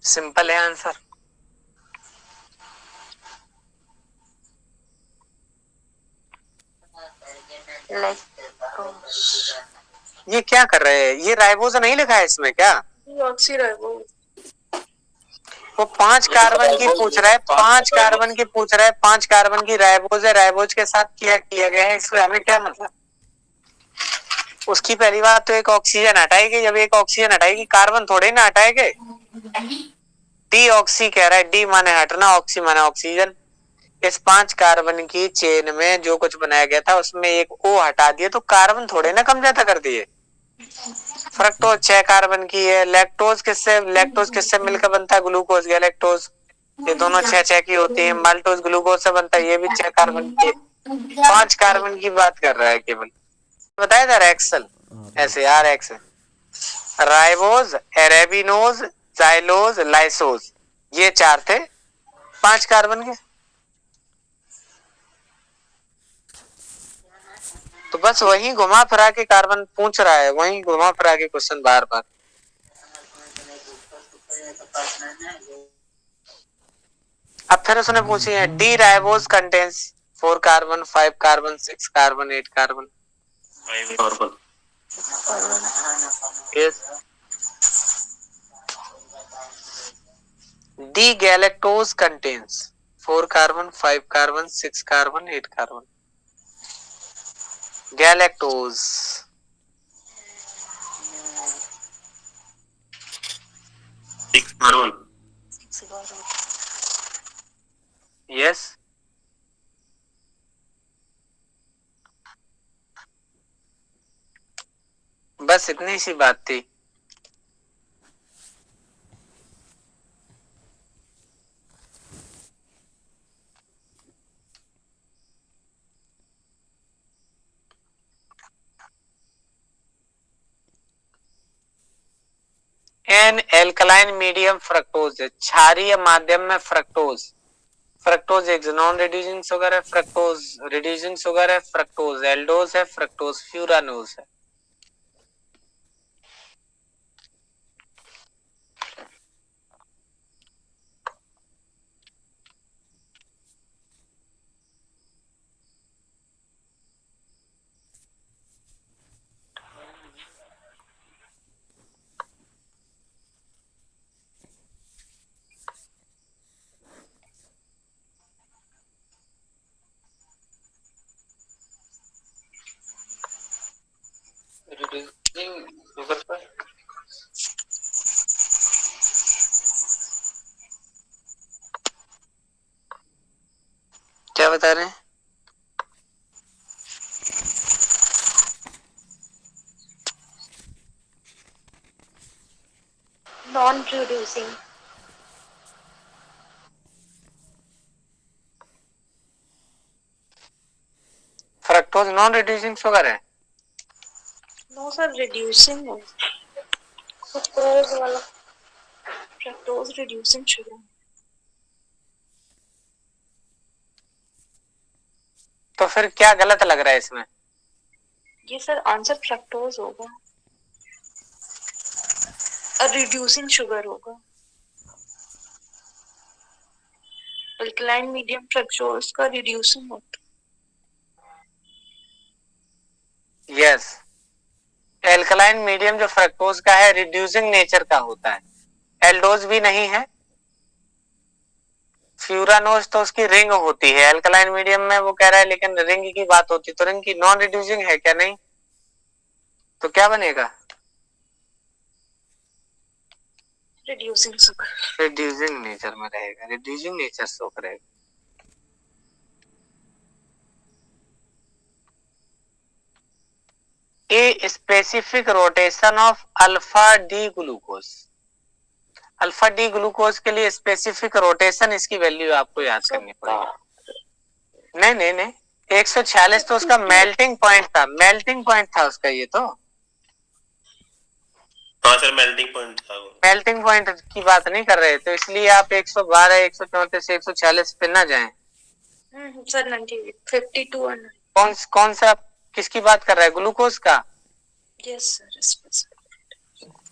सिंपल है आंसर। ये क्या कर रहे हैं, ये राइबोज नहीं लिखा है इसमें क्या? वो 5 कार्बन की पूछ रहा है, 5 कार्बन की पूछ रहा है, 5 कार्बन की राइबोज है, राइबोज के साथ क्या किया गया है, इसमें हमें क्या मतलब? उसकी पहली बात तो एक ऑक्सीजन हटाएगी, जब एक ऑक्सीजन हटाएगी कार्बन थोड़े ना हटाएंगे। डी ऑक्सी कह रहा है, डी माने हटना, ऑक्सी माने ऑक्सीजन। इस 5 कार्बन की चेन में जो कुछ बनाया गया था उसमें एक ओ हटा दिए तो कार्बन थोड़े ना कम ज्यादा कर दिए। फ्रक्टोज 6 कार्बन की है। लैक्टोज किससे मिलकर बनता है? ग्लूकोज, गैलेक्टोज, ये दोनों 6 की होती है। माल्टोज ग्लूकोज से बनता है, ये भी 6 कार्बन की। 5 कार्बन की बात कर रहा है केवल, बताया था रेक्सल, ऐसे यार एक्स राइबोज, एरेबिनोज, जाइलोज, लाइसोज, ये 4 थे 5 कार्बन के। तो बस वही घुमा फिरा के कार्बन पूछ रहा है, वही घुमा फिरा के क्वेश्चन बार बार। अब फिर उसने पूछी है, D ribose contains 4 carbon, 5 carbon, 6 carbon, 8 carbon.
5 carbon.
Yes. D galactose contains 4 carbon, 5 carbon, 6 carbon, 8 carbon. Galactose
6 carbon.
Yes. बस इतनी सी बात थी। एन एल्कलाइन मीडियम फ्रक्टोज है, क्षारीय माध्यम में फ्रक्टोज एक नॉन रिड्यूसिंग शुगर है, फ्रक्टोज रिड्यूसिंग शुगर है, फ्रक्टोज एल्डोज है, फ्रक्टोज फ्यूरानोज है। क्या बता रहे हैं?
Non reducing.
Fructose non reducing sugar है?
नो सर, रिड्यूसिंग है। सुक्रोज वाला फ्रक्टोज रिड्यूसिंग शुगर।
तो फिर क्या गलत लग रहा है इसमें?
ये सर आंसर फ्रक्टोज होगा और रिड्यूसिंग शुगर होगा। अल्कलाइन मीडियम फ्रक्टोज का रिड्यूसिंग होता
यस, एल्कलाइन मीडियम जो फ्रक्टोज का है रिड्यूसिंग नेचर का होता है, एल्डोज भी नहीं है। फ्यूरानोज तो उसकी रिंग होती है, एल्कलाइन मीडियम में वो कह रहा है लेकिन रिंग की बात होती, तो रिंग की नॉन रिड्यूसिंग है क्या? नहीं, तो क्या बनेगा?
Reducing sugar.
रिड्यूसिंग नेचर में रहेगा, रिड्यूसिंग नेचर शो करेगा। A specific rotation of alpha D glucose, alpha D glucose के लिए स्पेसिफिक रोटेशन, इसकी वैल्यू आपको याद करनी पड़ेगी। नहीं नहीं नहीं, 146 तो उसका मेल्टिंग पॉइंट था, मेल्टिंग पॉइंट था उसका ये तो।
हाँ सर, मेल्टिंग पॉइंट था वो।
मेल्टिंग पॉइंट की बात नहीं कर रहे, तो इसलिए आप 112, 134, 146 पे ना जाएं।
सर 98, 52 और
कौन सा, किसकी बात कर रहा है? ग्लूकोज का?
यस सर,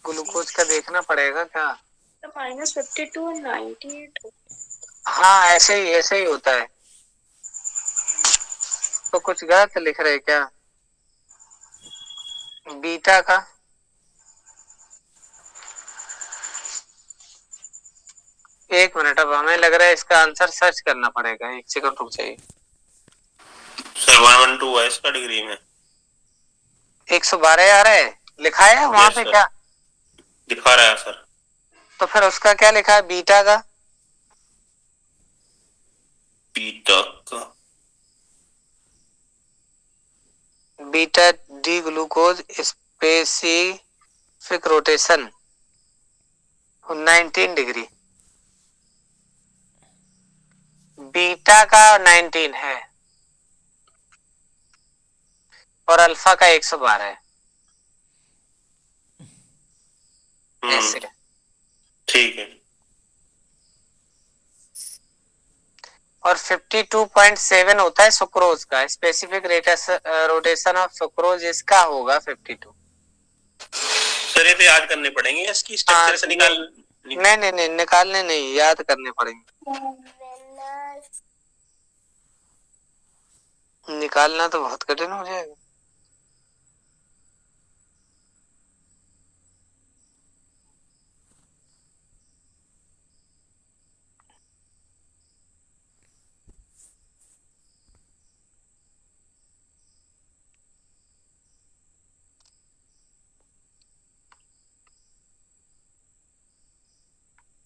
ग्लूकोज का देखना पड़ेगा क्या?
-52 और 98।
हाँ ऐसे ही होता है। तो कुछ गलत लिख रहे क्या? बीटा का एक मिनट, अब हमें लग रहा है इसका आंसर सर्च करना पड़ेगा, एक सेकंड रुक जाइए।
सर 112 है इसका डिग्री में।
112 आ रहा है, लिखा है वहां पे क्या?
दिखा रहा है सर।
तो फिर उसका क्या लिखा है बीटा का?
बीटा का
beta D glucose specific rotation 19 degree, beta का 19 है और अल्फा का 112 है। ऐसे
ठीक है।
और 52.7 होता है सुक्रोज का, स्पेसिफिक रोटेशन ऑफ सुक्रोज इसका होगा 52।
सर ये तो याद करने पड़ेंगे, इसकी स्ट्रक्चर से निकाल।
नहीं निकालने नहीं, याद करने पड़ेंगे। निकालना तो बहुत कठिन हो जाएगा।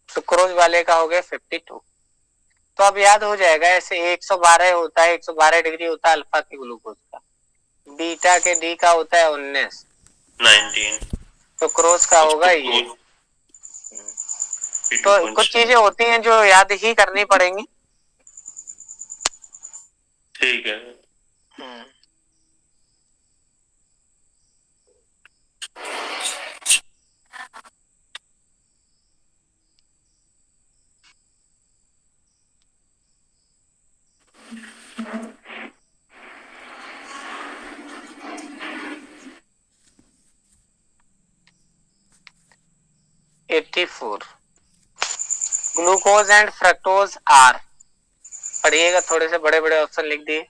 सुक्रोज वाले का हो गया 52, तो अब याद हो जाएगा। ऐसे 112 होता है, 112 डिग्री होता है अल्फा के ग्लूकोज का, बीटा के डी का होता है 19, सुक्रोज का होगा ये। तो कुछ चीजें होती हैं जो याद ही करनी पड़ेंगी।
ठीक है।
84 ग्लूकोज एंड फ्रक्टोज आर, पढ़िएगा, थोड़े से बड़े बड़े ऑप्शन लिख दिए।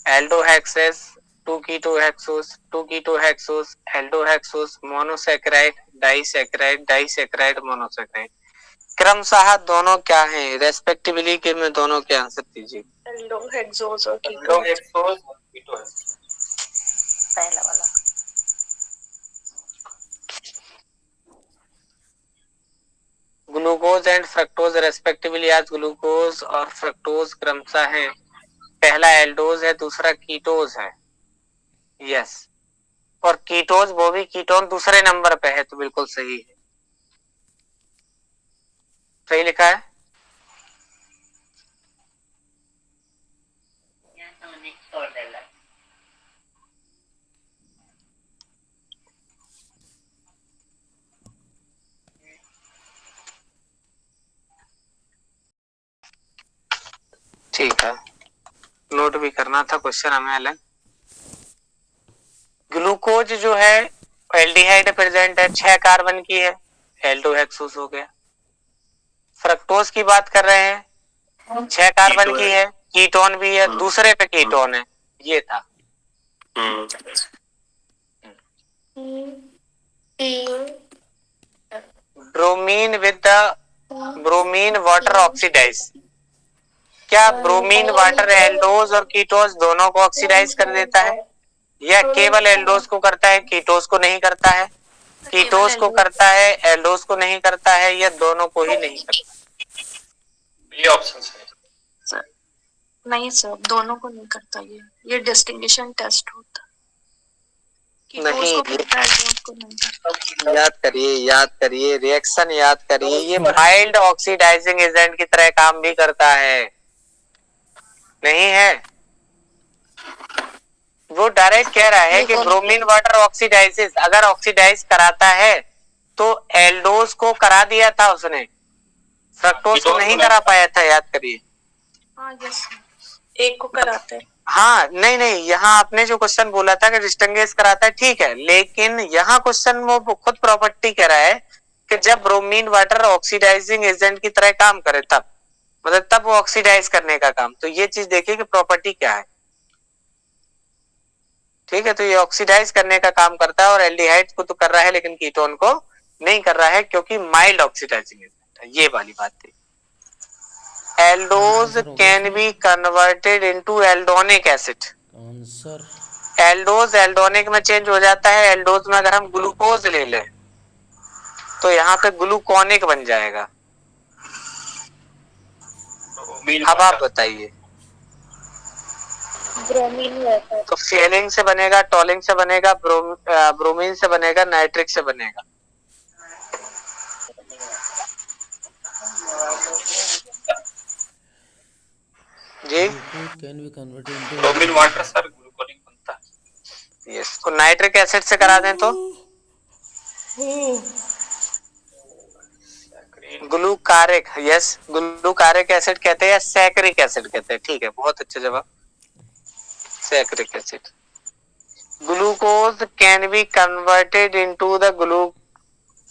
Aldohexoses, 2 keto hexoses, 2 keto hexoses, aldohexoses, monosaccharide, disaccharide, disaccharide, monosaccharide. क्रमशः दोनों क्या हैं रेस्पेक्टिवली के में दोनों के आंसर दीजिए।
एल्डोहेक्सोस और
एल्डोहेक्सोस,
पहला वाला।
ग्लूकोज एंड फ्रक्टोज रेस्पेक्टिवली, आज ग्लूकोज और फ्रक्टोज क्रमशः है, पहला एल्डोज है, दूसरा कीटोज है। यस, और कीटोज वो भी कीटोन दूसरे नंबर पे है, तो बिल्कुल सही है। सही लिखा है। ठीक है, नोट भी करना था क्वेश्चन हमें अलग। ग्लूकोज जो है एल्डिहाइड प्रेजेंट है, 6 कार्बन की है, एल्डो हेक्सोस हो गया। फ्रक्टोज की बात कर रहे हैं, 6 कार्बन की है, कीटोन भी है, दूसरे पे कीटोन है, ये था। Bromine with the bromine water oxidise, क्या ब्रोमीन वाटर एल्डोज और कीटोस दोनों को ऑक्सीडाइज कर देता है, या केवल एल्डोज को करता है, कीटोस को नहीं करता है, कीटोस को करता है, एल्डोज को नहीं करता है, या दोनों को ही नहीं करता?
ये ऑप्शन है
सर। नहीं सर, दोनों को नहीं करता ये डिस्टिंग्विशन टेस्ट होता है।
नहीं,
को करता है, एल्डोज को नहीं करता।
याद करिए रिएक्शन याद करिए, ये माइल्ड ऑक्सीडाइजिंग एजेंट की तरह काम भी करता है, नहीं है? वो डायरेक्ट कह रहा है कि ब्रोमीन वाटर ऑक्सीडाइजेस, अगर ऑक्सीडाइज कराता है तो एल्डोज को करा दिया था उसने, फ्रक्टोज को नहीं करा पाया था, याद करिए।
हाँ यस, एक को कराते हैं।
हाँ नहीं, यहाँ आपने जो क्वेश्चन बोला था कि डिस्टिंग्विश कराता है, ठीक है, लेकिन यहाँ क्वेश्चन वो खुद प्रॉपर्टी कह रहा है कि जब ब्रोमीन वाटर ऑक्सीडाइजिंग एजेंट की तरह काम करे तब, मतलब तब वो ऑक्सीडाइज करने का काम, तो ये चीज देखिए कि प्रॉपर्टी क्या है। ठीक है, तो ये ऑक्सीडाइज करने का काम करता है, और एल्डिहाइड को तो कर रहा है लेकिन कीटोन को नहीं कर रहा है, क्योंकि माइल्ड ऑक्सीडाइजिंग एजेंट है, ये वाली बात थी। Aldose can be converted into aldonic acid,
answer
aldose aldonic में चेंज हो जाता है। एल्डोज में अगर हम ग्लूकोज ले लें तो यहाँ पे ग्लूकोनिक बन जाएगा। अब आप बताइए,
ब्रोमीन रहता है।
तो फेलिंग से बनेगा, टॉलिंग से बनेगा, ब्रोमीन से बनेगा, नाइट्रिक से बनेगा। जी,
glucose can be converted into
bromine water sir gluconic बनता है।
यस, को नाइट्रिक एसिड से करा दें तो ग्लूकारिक, यस ग्लूकारिक एसिड कहते हैं या सैकरिक एसिड कहते हैं। ठीक है, बहुत अच्छा जवाब, saccharic acid. Glucose can be converted into the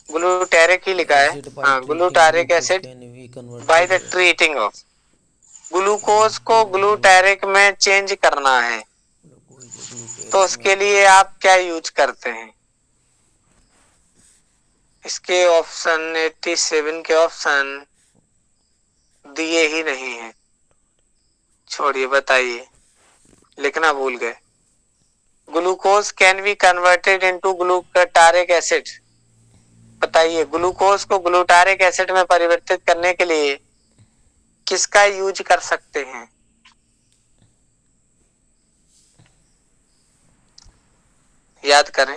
glutaric ही लिखा है, हाँ glutaric acid by the treating of, glucose को ग्लूटारिक में चेंज करना है, तो उसके लिए आप क्या यूज करते हैं? इसके ऑप्शन 87 के ऑप्शन दिए ही नहीं है, छोड़िए, बताइए, लिखना भूल गए। Glucose can be converted into glutaric acid, बताइए ग्लूकोज को ग्लूटारिक एसिड में परिवर्तित करने के लिए किसका यूज कर सकते हैं? याद करें।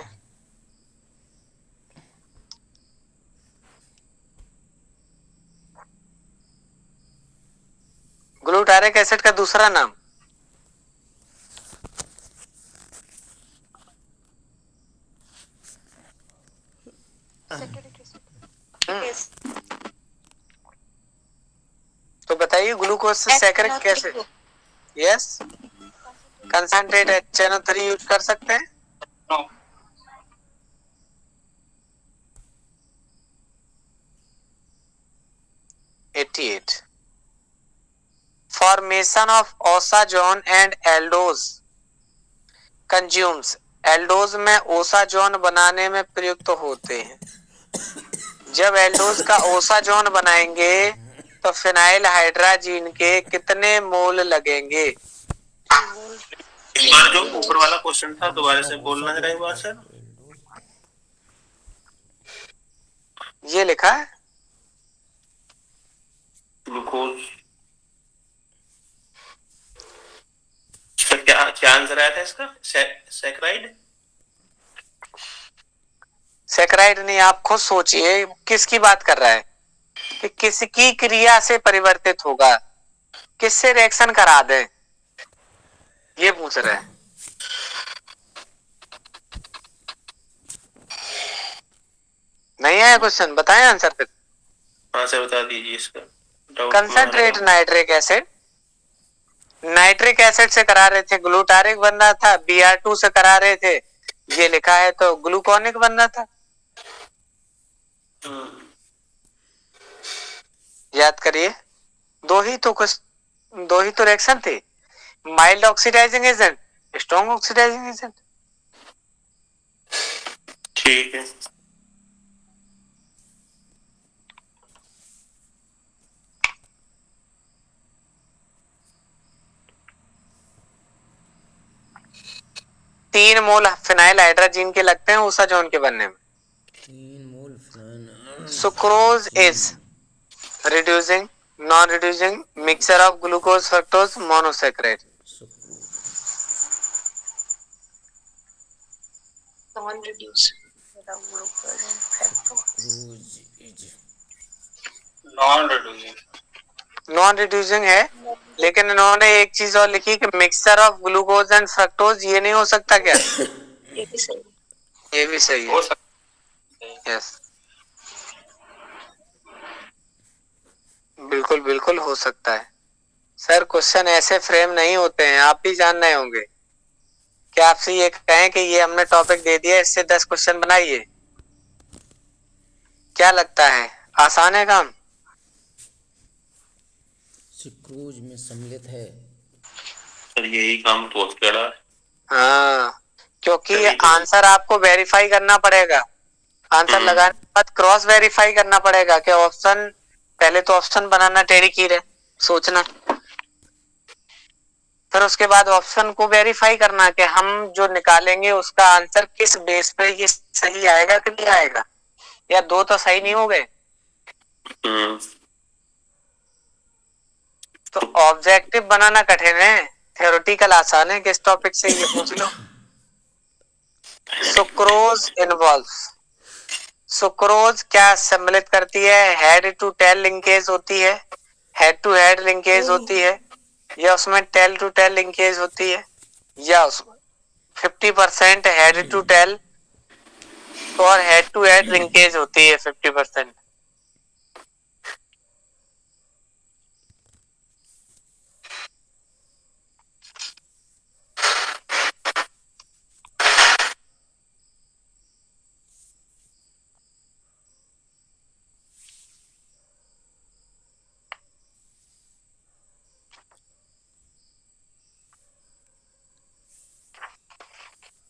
ग्लूटारिक एसिड का दूसरा नाम तो बताइए, ग्लूकोज से सैकरिक कैसे? यस, कंसंट्रेट HNO3 यूज कर सकते हैं।
No,
88 formation of osazone and aldose consumes, aldose में ओसाजोन बनाने में प्रयुक्त होते हैं। जब एल्डोज का ओसाजोन बनाएंगे तो फिनाइल हाइड्राजीन के कितने मोल लगेंगे?
एक बार जो ऊपर वाला क्वेश्चन था दोबारा से बोलना जरा एक बार सर।
ये लिखा है
ग्लूकोज, क्या क्या आंसर आया था इसका? सैकराइड?
सैकराइड नहीं, आप खुद सोचिए किसकी बात कर रहा है। कि किसकी क्रिया से परिवर्तित होगा, किससे रिएक्शन करा दे, ये पूछ रहे हैं। नहीं आया क्वेश्चन, बताएं आंसर फिर।
हाँ सर बता दीजिए इसका doubt
concentrate nitric acid, nitric acid से करा रहे थे, ग्लूटारिक बन रहा था, Br2 से करा रहे थे, ये लिखा है तो ग्लूकोनिक बन रहा था। याद करिए, दो ही तो रिएक्शन थी, mild oxidising agent, strong oxidising agent.
ठीक है।
तीन मोल फिनाइल हाइड्रोजीन के लगते हैं ऊषा जोन के बनने में।
3 mole phenyl
sucrose is reducing, non reducing mixture of glucose fructose monosaccharide.
Non reduce
cruise is
non reducing है, लेकिन इन्होंने एक चीज और लिखी कि mixture of glucose and fructose, ये नहीं हो सकता क्या?
ये भी सही
ये भी सही है। यस, बिल्कुल बिल्कुल हो सकता है सर। क्वेश्चन ऐसे फ्रेम नहीं होते हैं, आप भी जान रहे होंगे। क्या आपसे ये कहें कि ये हमने टॉपिक दे दिया, इससे 10 क्वेश्चन बनाइए, क्या लगता है आसान है काम?
सुक्रोज में सम्मिलित है।
सर यही काम तो कड़ा है।
हाँ, क्योंकि आंसर आपको वेरीफाई करना पड़ेगा, आंसर लगाने के बाद क्रॉस वेरीफाई करना पड़ेगा कि ऑप्शन, पहले तो ऑप्शन बनाना टेढ़ी कीर है, सोचना, फिर उसके बाद ऑप्शन को वेरीफाई करना कि हम जो निकालेंगे उसका आंसर किस बेस पे ये सही आएगा कि नहीं आएगा, या दो तो सही नहीं हो गए। तो ऑब्जेक्टिव बनाना कठिन है, थ्योरेटिकल आसान है। किस टॉपिक से ये पूछ लो। सुक्रोज इन्वॉल्व्स, सुक्रोज क्या सम्मिलित करती है? हेड टू टेल लिंकेज होती है, हेड टू हेड लिंकेज होती है, या उसमें टेल टू टेल लिंकेज होती है, या उसमें 50% हेड टू टेल और हेड टू हेड लिंकेज होती है 50%।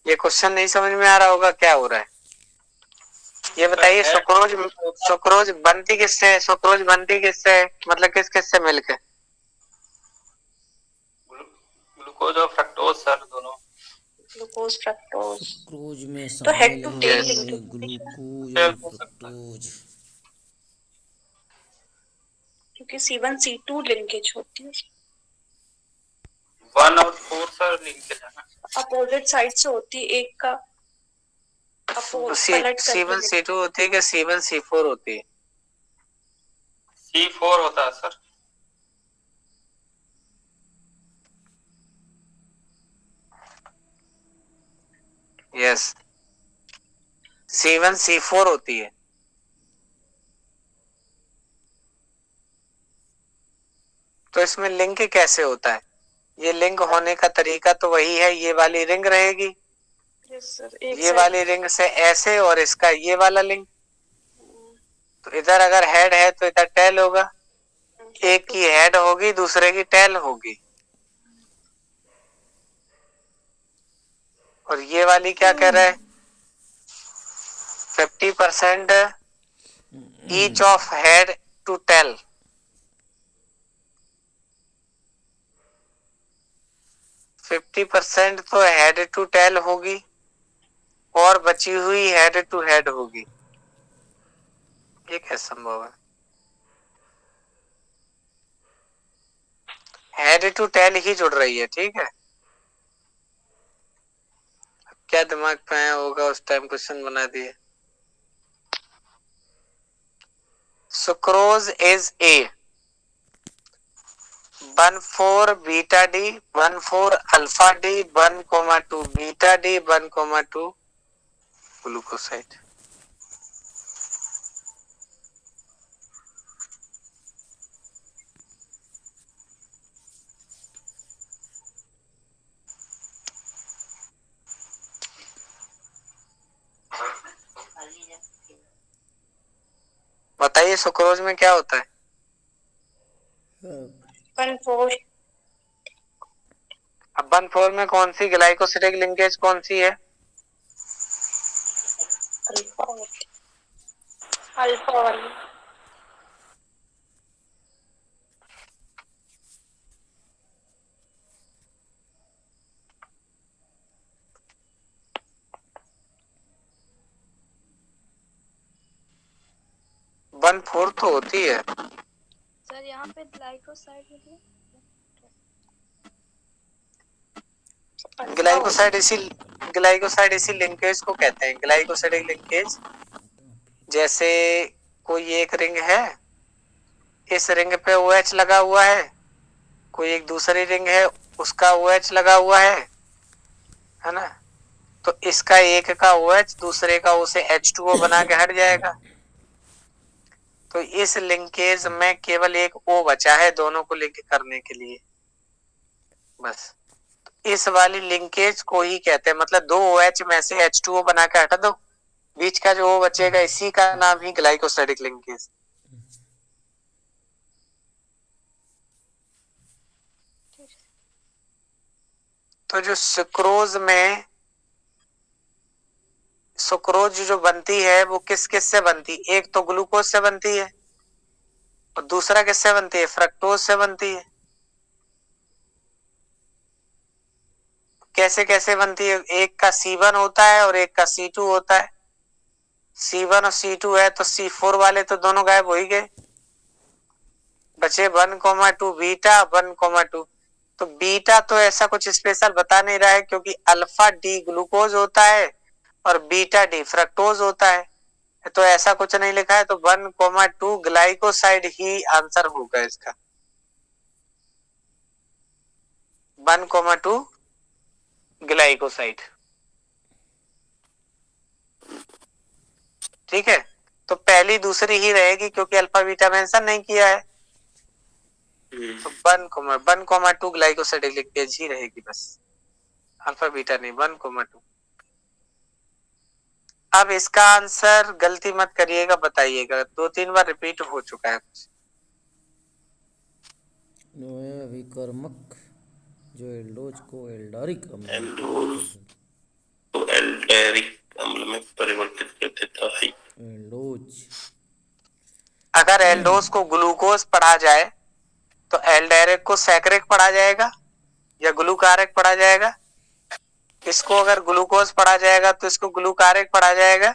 ये क्वेश्चन नहीं समझ में आ रहा होगा, क्या हो रहा है ये बताइए। सुक्रोज, सुक्रोज बनती किससे है? सुक्रोज बनती किससे है, मतलब किस किस से मिलके?
ग्लूकोज और फ्रक्टोज सर, दोनों।
ग्लूकोज फ्रक्टोज
सुक्रोज में
तो हेड
शामिल
टू
है
टेल लिंकेज
ग्लूकोज और फ्रक्टोज।
क्योंकि C1C2 लिंकेज होती है,
1 और 4 सर लिंकेज है ना,
अपोजिट साइड से होती है, एक का पलट
C1
करके
C2 होती है कि C1 C4 होती है?
C4 होता है सर।
यस, C1 C4 होती है। तो इसमें लिंक कैसे होता है? ये लिंक होने का तरीका तो वही है, ये वाली रिंग रहेगी, ये वाली रिंग से ऐसे, और इसका ये वाला लिंक। तो इधर अगर हेड है तो इधर टेल होगा, एक की हेड होगी दूसरे की टेल होगी। और ये वाली क्या कह रहा है? 50% each of head to tail. Fifty percent तो हेड टू टेल होगी और बची हुई हेड टू हेड होगी। ये कैसे संभव है? हेड टू टेल ही जुड़ रही है, ठीक है। क्या दिमाग पे आया होगा उस टाइम क्वेश्चन बना दिए। Sucrose is a 1,4 beta D 1,4 alpha D 1,2 beta D 1,2 glucoside. बताइए सुक्रोज में क्या होता है?
1,4
अब 1,4 में कौन सी ग्लाइकोसिडिक लिंकेज कौन सी है?
अल्फा वाली।
वन फोर तो होती है
सर यहाँ पे ग्लाइकोसाइड
ग्लाइकोसाइड इसी लिंकेज को कहते हैं ग्लाइकोसिडिक लिंकेज। जैसे कोई एक रिंग है, इस रिंग पे OH लगा हुआ है, कोई एक दूसरी रिंग है उसका OH लगा हुआ है ना, तो इसका एक का OH दूसरे का O से H2O बना के हट जाएगा। तो इस लिंकेज में केवल एक O बचा है दोनों को लिंक करने के लिए, बस। इस वाली लिंकेज को ही कहते हैं, मतलब दो OH में से H2O बना के हटा दो, बीच का जो O बचेगा इसी का नाम ही ग्लाइकोसाइडिक लिंकेज। तो जो सुक्रोज जो बनती है वो किस किस से बनती है? एक तो ग्लूकोज से बनती है और दूसरा किससे बनती है? फ्रक्टोज से बनती है। कैसे कैसे बनती है? एक का C1 होता है और एक का C2 होता है। C1 और C2 है तो C4 वाले तो दोनों गायब हो ही गए, बचे 1,2 बीटा 1,2। तो बीटा तो ऐसा कुछ स्पेशल बता नहीं रहा है क्योंकि अल्फा डी ग्लूकोज होता है और बीटा डी फ्रक्टोज होता है, तो ऐसा कुछ नहीं लिखा है। तो 1,2 ग्लाइकोसाइड ही आंसर होगा इसका, 1,2 ग्लाइकोसाइड। ठीक है, तो पहली दूसरी ही रहेगी क्योंकि अल्फा बीटा मेंशन नहीं किया है, तो 1,2 ग्लाइकोसाइडिक लिंकेज ही रहेगी बस, अल्फा बीटा नहीं, 1,2। अब इसका आंसर गलती मत करिएगा, बताइएगा, 2-3 बार रिपीट हो चुका है कुछ।
विकर्मक जो एल्डोज को एल्डोरिक
अम्ल में परिवर्तित कर देता है।
एल्डोज
अगर एल्डोज को ग्लूकोज पढ़ा जाए तो एल्डेरिक को सैकरिक पढ़ा जाएगा या ग्लूकारिक पढ़ा जाएगा? इसको अगर ग्लूकोज पढ़ा जाएगा तो इसको ग्लूकारिक पढ़ा जाएगा।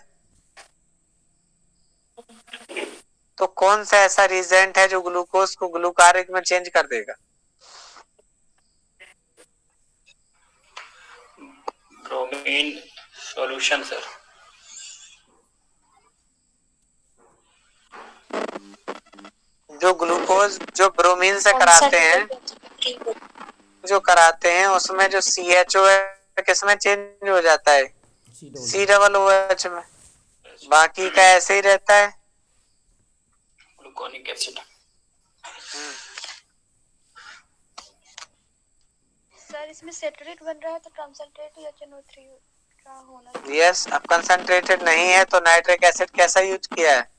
तो कौन सा ऐसा रिएजेंट है जो ग्लूकोज को ग्लूकारिक में चेंज कर देगा?
Bromine solution sir.
जो ग्लूकोज जो ब्रोमीन से कराते हैं उसमें जो CHO है किसमें चेंज हो जाता है? COOH में। बाकी का ऐसे ही रहता है,
ग्लूकोनिक एसिड।
सर इसमें सेचुरेट बन रहा है तो कंसंट्रेट या NO3 का होना।
यस, अब कंसंट्रेटेड नहीं है तो नाइट्रिक एसिड कैसा यूज किया है?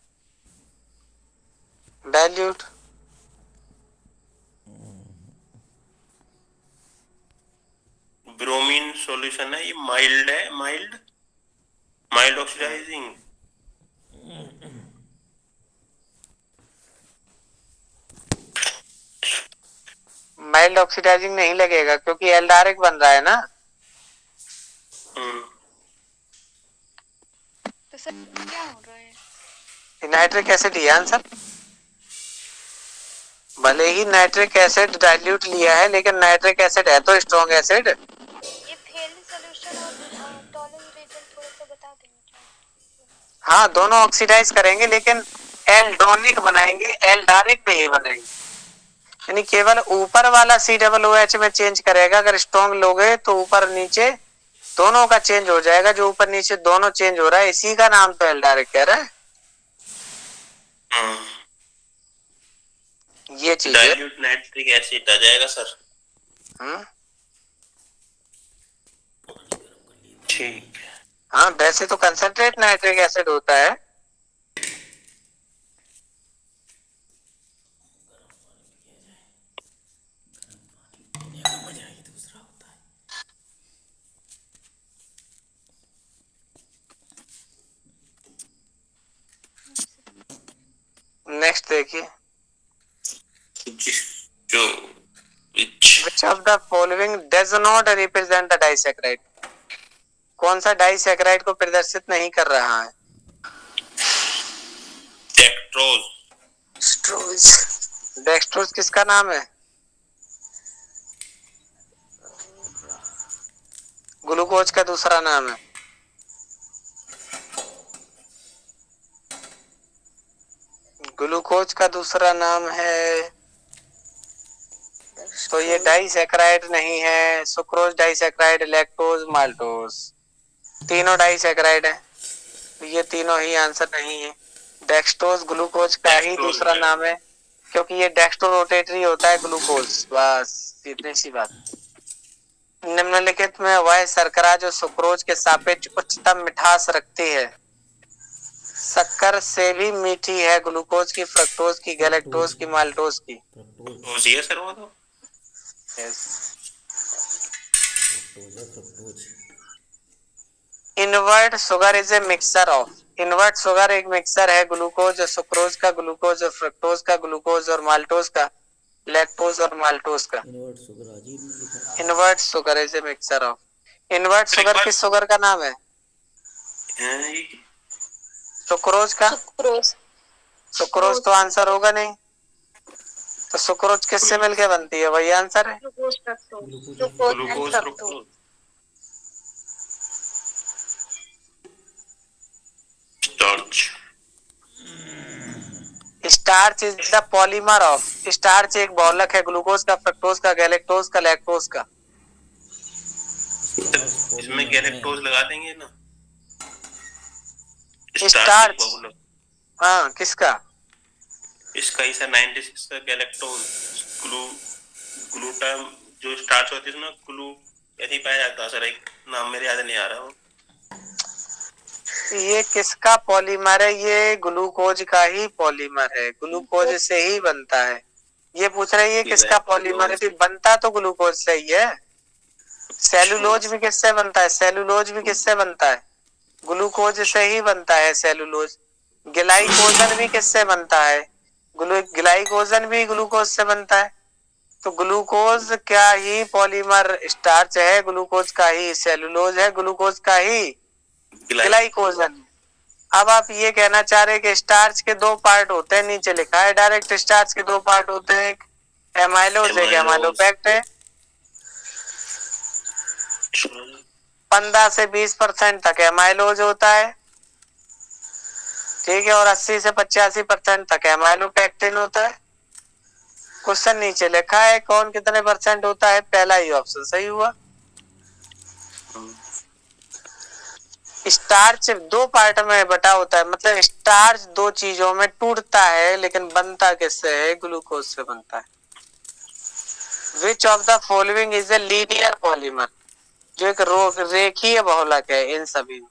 डाइल्यूट।
ब्रोमीन सॉल्यूशन है, ये माइल्ड है, माइल्ड ऑक्सीडाइजिंग।
माइल्ड ऑक्सीडाइजिंग नहीं लगेगा क्योंकि एल्डारिक बन रहा है ना।
तो सर क्या हो रहा है?
नाइट्रिक एसिड ही आंसर। भले ही नाइट्रिक एसिड डाइल्यूट लिया है लेकिन नाइट्रिक एसिड है तो स्ट्रॉन्ग एसिड।
ये फेली सॉल्यूशन और टॉलरेंस रीजन थोड़ा सा बता देंगे?
हाँ, दोनों ऑक्सीडाइज करेंगे लेकिन एल्डोनिक बनाएंगे, एल्डारिक नहीं बनाएंगे। यानी केवल ऊपर वाला COOH में चेंज करेगा। अगर स्ट्रॉन्ग लोगे तो ऊपर नीचे दोनों का चेंज हो जाएगा। जो ऊपर नीचे दोनों चेंज हो रहा है, इसी का नाम तो एल्डारिक कह रहा है। ये चीज है।
डाइल्यूट नाइट्रिक एसिड आ जाएगा सर। ठीक।
हाँ, वैसे तो कंसंट्रेट नाइट्रिक एसिड होता है। नेक्स्ट देखिए,
जो
which of the following does not represent a disaccharide? कौन सा डाइसैकेराइड को प्रदर्शित नहीं कर रहा है?
डेक्स्ट्रोज।
डेक्स्ट्रोज किसका नाम है? ग्लूकोज का दूसरा नाम है। ग्लूकोज का दूसरा नाम है, तो ये डाइसैकेराइड नहीं है। सुक्रोज, डाइसैकेराइड, लैक्टोज, माल्टोज, तीनों डाइसैकेराइड है। तो ये तीनों ही आंसर नहीं है। डेक्स्ट्रोज ग्लूकोज का ही दूसरा नाम है, क्योंकि ये डेक्स्ट्रो रोटेटरी होता है ग्लूकोज। बस इतनी सी बात। निम्नलिखित में वह शर्करा जो सुक्रोज के सापेक्ष उच्चतम मिठास रखती है, शक्कर से भी मीठी है, ग्लूकोज की, फ्रक्टोज की, गैलेक्टोज की, माल्टोज की?
ये सर वो तो
invert sugar is a mixture of. Invert sugar एक मिक्सचर है ग्लूकोज और सुक्रोज का, ग्लूकोज और फ्रक्टोज का, ग्लूकोज और माल्टोज का, लैक्टोज और माल्टोज का। Invert sugar is a mixture of. Invert sugar किस शुगर का नाम है? सुक्रोज का। सुक्रोज तो आंसर होगा नहीं। तो सुक्रोज किससे मिलके बनती है? वही आंसर है।
Glucose fructose.
Starch is the polymer of. Starch एक बहुलक है ग्लूकोज का, फ्रक्टोज का, गैलेक्टोज का, लैक्टोज का।
इसमें गैलेक्टोज लगा देंगे ना।
स्टार्च, हाँ किसका?
इसका ही सर 96 का गैलेक्टोज। ग्लूटाम जो स्टार्च होती है ना, ग्लू ऐसे ही पाया जाता है सर। एक नाम मेरे याद नहीं आ रहा हो।
ये किसका पॉलीमर है? ये ग्लूकोज का ही पॉलीमर है, ग्लूकोज से ही बनता है। ये पूछ रहे ये किसका पॉलीमर है? बनता तो ग्लूकोज से ही है। सेलुलोज भी किससे बनता है? सेलुलोज भी किससे बनता है? ग्लूकोज से ही बनता है सेलुलोज। ग्लाइकोजन भी किससे बनता है? ग्लाइकोजन भी ग्लूकोज से बनता है। तो ग्लूकोज का ही पॉलीमर स्टार्च है, ग्लूकोज का ही सेलुलोज है, ग्लूकोज का ही ग्लाइकोजन। अब आप ये कहना चाह रहे कि स्टार्च के दो पार्ट होते हैं, नीचे लिखा है डायरेक्ट। स्टार्च के दो पार्ट होते हैं, एक एमाइलोज, एक एमाइलोपेक्ट है। 15 से 20% तक एमाइलोज होता है, ठीक है, और 80 से 85% तक एमाइलोपेक्टिन होता है। क्वेश्चन नीचे लिखा है, कौन कितने परसेंट होता है? पहला ही ऑप्शन सही हुआ। स्टार्च दो पार्ट में बटा होता है, मतलब स्टार्च दो चीजों में टूटता है, लेकिन बनता किससे है? ग्लूकोज से बनता है। Which of the following is a linear polymer? जो एक रेखीय बहुलक है इन सभी में।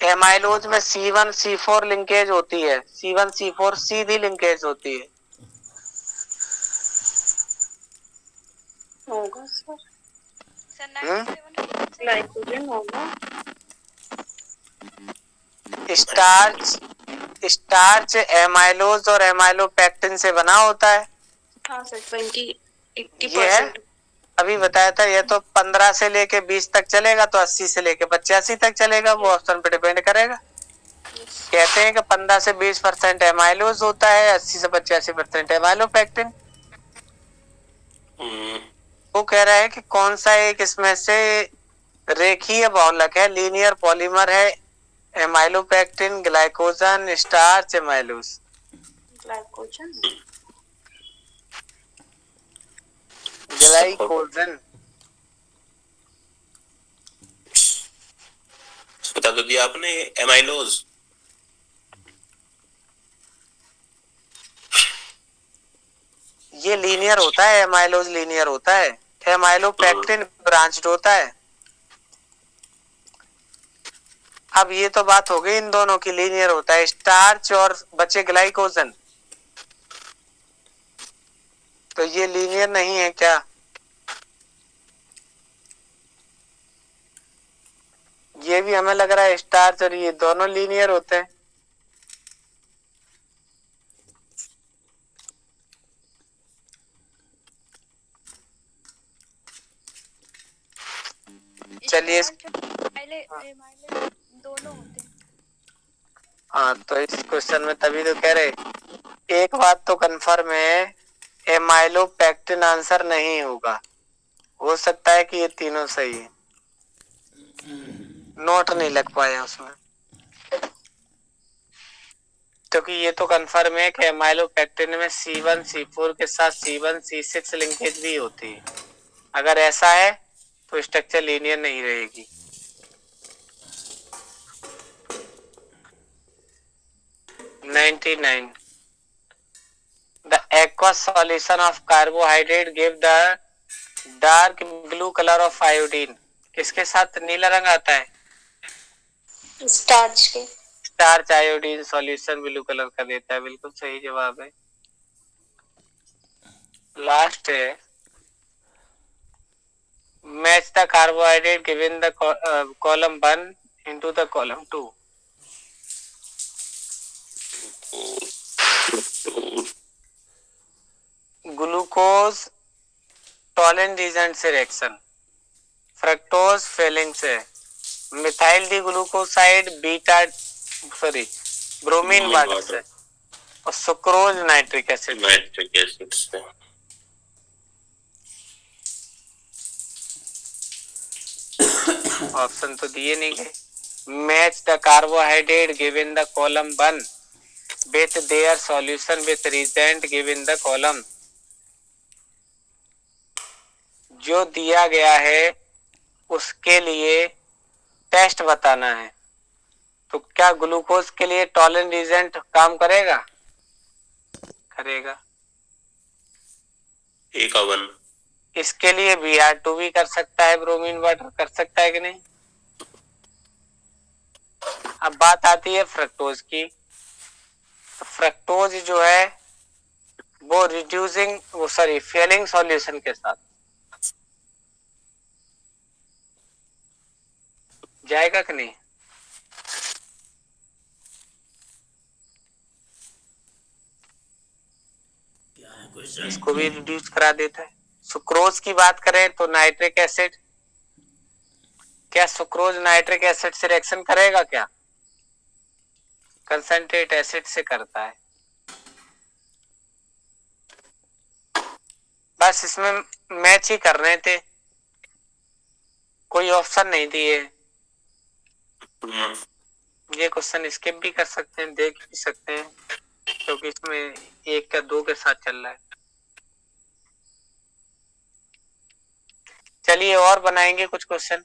एमाइलोज में C1 C4 लिंकेज होती है, C1 C4 सीधी लिंकेज होती है।
होगा सर।
सर
नाइट्रोजन होगा।
स्टार्च एमाइलोज और एमाइलोपेक्टिन से बना होता है।
हाँ सर, 80%
ये है अभी बताया था। ये तो 15 से लेके 20 तक चलेगा, तो 80 से लेके 85 तक चलेगा, वो ऑप्शन पे डिपेंड करेगा। कहते हैं कि 15 से 20% एमाइलोज होता है, 80 से 85% एमाइलोपेक्टिन। वो कह रहा है कि कौन सा एक इसमें से रेखीय बहुलक है, लीनियर पॉलीमर है, amylopectin, glycogen, starch, amylose.
Glycogen.
Glycogen.
बता तो दिया आपने, एमाइलोज।
ये लीनियर होता है, एमाइलोज लीनियर होता है, एमाइलोपेक्टिन ब्रांच्ड होता है। अब ये तो बात हो गई इन दोनों की, लीनियर होता है। स्टार्च और बचे ग्लाइकोजन, तो ये लीनियर नहीं है क्या? ये भी हमें लग रहा है स्टार्च और ये दोनों लीनियर होते हैं। चलिए
दोनों होते हैं।
हाँ, तो इस क्वेश्चन में तभी तो कह रहे, एक बात तो कंफर्म है, एमाइलोपेक्टिन आंसर नहीं होगा। हो सकता है कि ये तीनों सही है, नोट नहीं लग पाया उसमें, क्योंकि ये तो कंफर्म है कि एमाइलोपेक्टिन में C1 C4 के साथ C1 C6 लिंकेज भी होती है। अगर ऐसा है तो स्ट्रक्चर लीनियर नहीं रहेगी। The aqueous solution of carbohydrate give the dark blue color of iodine। किसके साथ नीला रंग आता है?
स्टार्च के।
Starch iodine solution blue colour का देता है, बिल्कुल सही जवाब है। लास्ट है, match the carbohydrate given the column 1 into the column 2। Glucose Tollens reagent से रिएक्शन, फ्रक्टोज फेलिंग से, methyl D glucoside beta bromine water से, और sucrose nitric acid.
Nitric acid से।
ऑप्शन तो दिए नहीं गए। Match the carbohydrate given the column 1 with their solution with reagent given the column. जो दिया गया है उसके लिए टेस्ट बताना है। तो क्या ग्लूकोज के लिए टॉलेंट रीजेंट काम करेगा? करेगा।
A1।
इसके लिए Br2 भी कर सकता है, ब्रोमीन वाटर कर सकता है कि नहीं? अब बात आती है फ्रक्टोज की। तो फ्रक्टोज जो है वो फेलिंग सॉल्यूशन के साथ जाएगा कि नहीं? इसको भी रिड्यूस करा देता है। सुक्रोज की बात करें तो नाइट्रिक एसिड, क्या सुक्रोज नाइट्रिक एसिड से रिएक्शन करेगा? क्या कंसंट्रेट एसिड से करता है। बस इसमें मैच ही कर रहे थे, कोई ऑप्शन नहीं दिए। ये क्वेश्चन स्किप भी कर सकते हैं, देख भी सकते हैं, क्योंकि इसमें 1 का 2 के साथ चल रहा है। चलिए और बनाएंगे कुछ क्वेश्चन।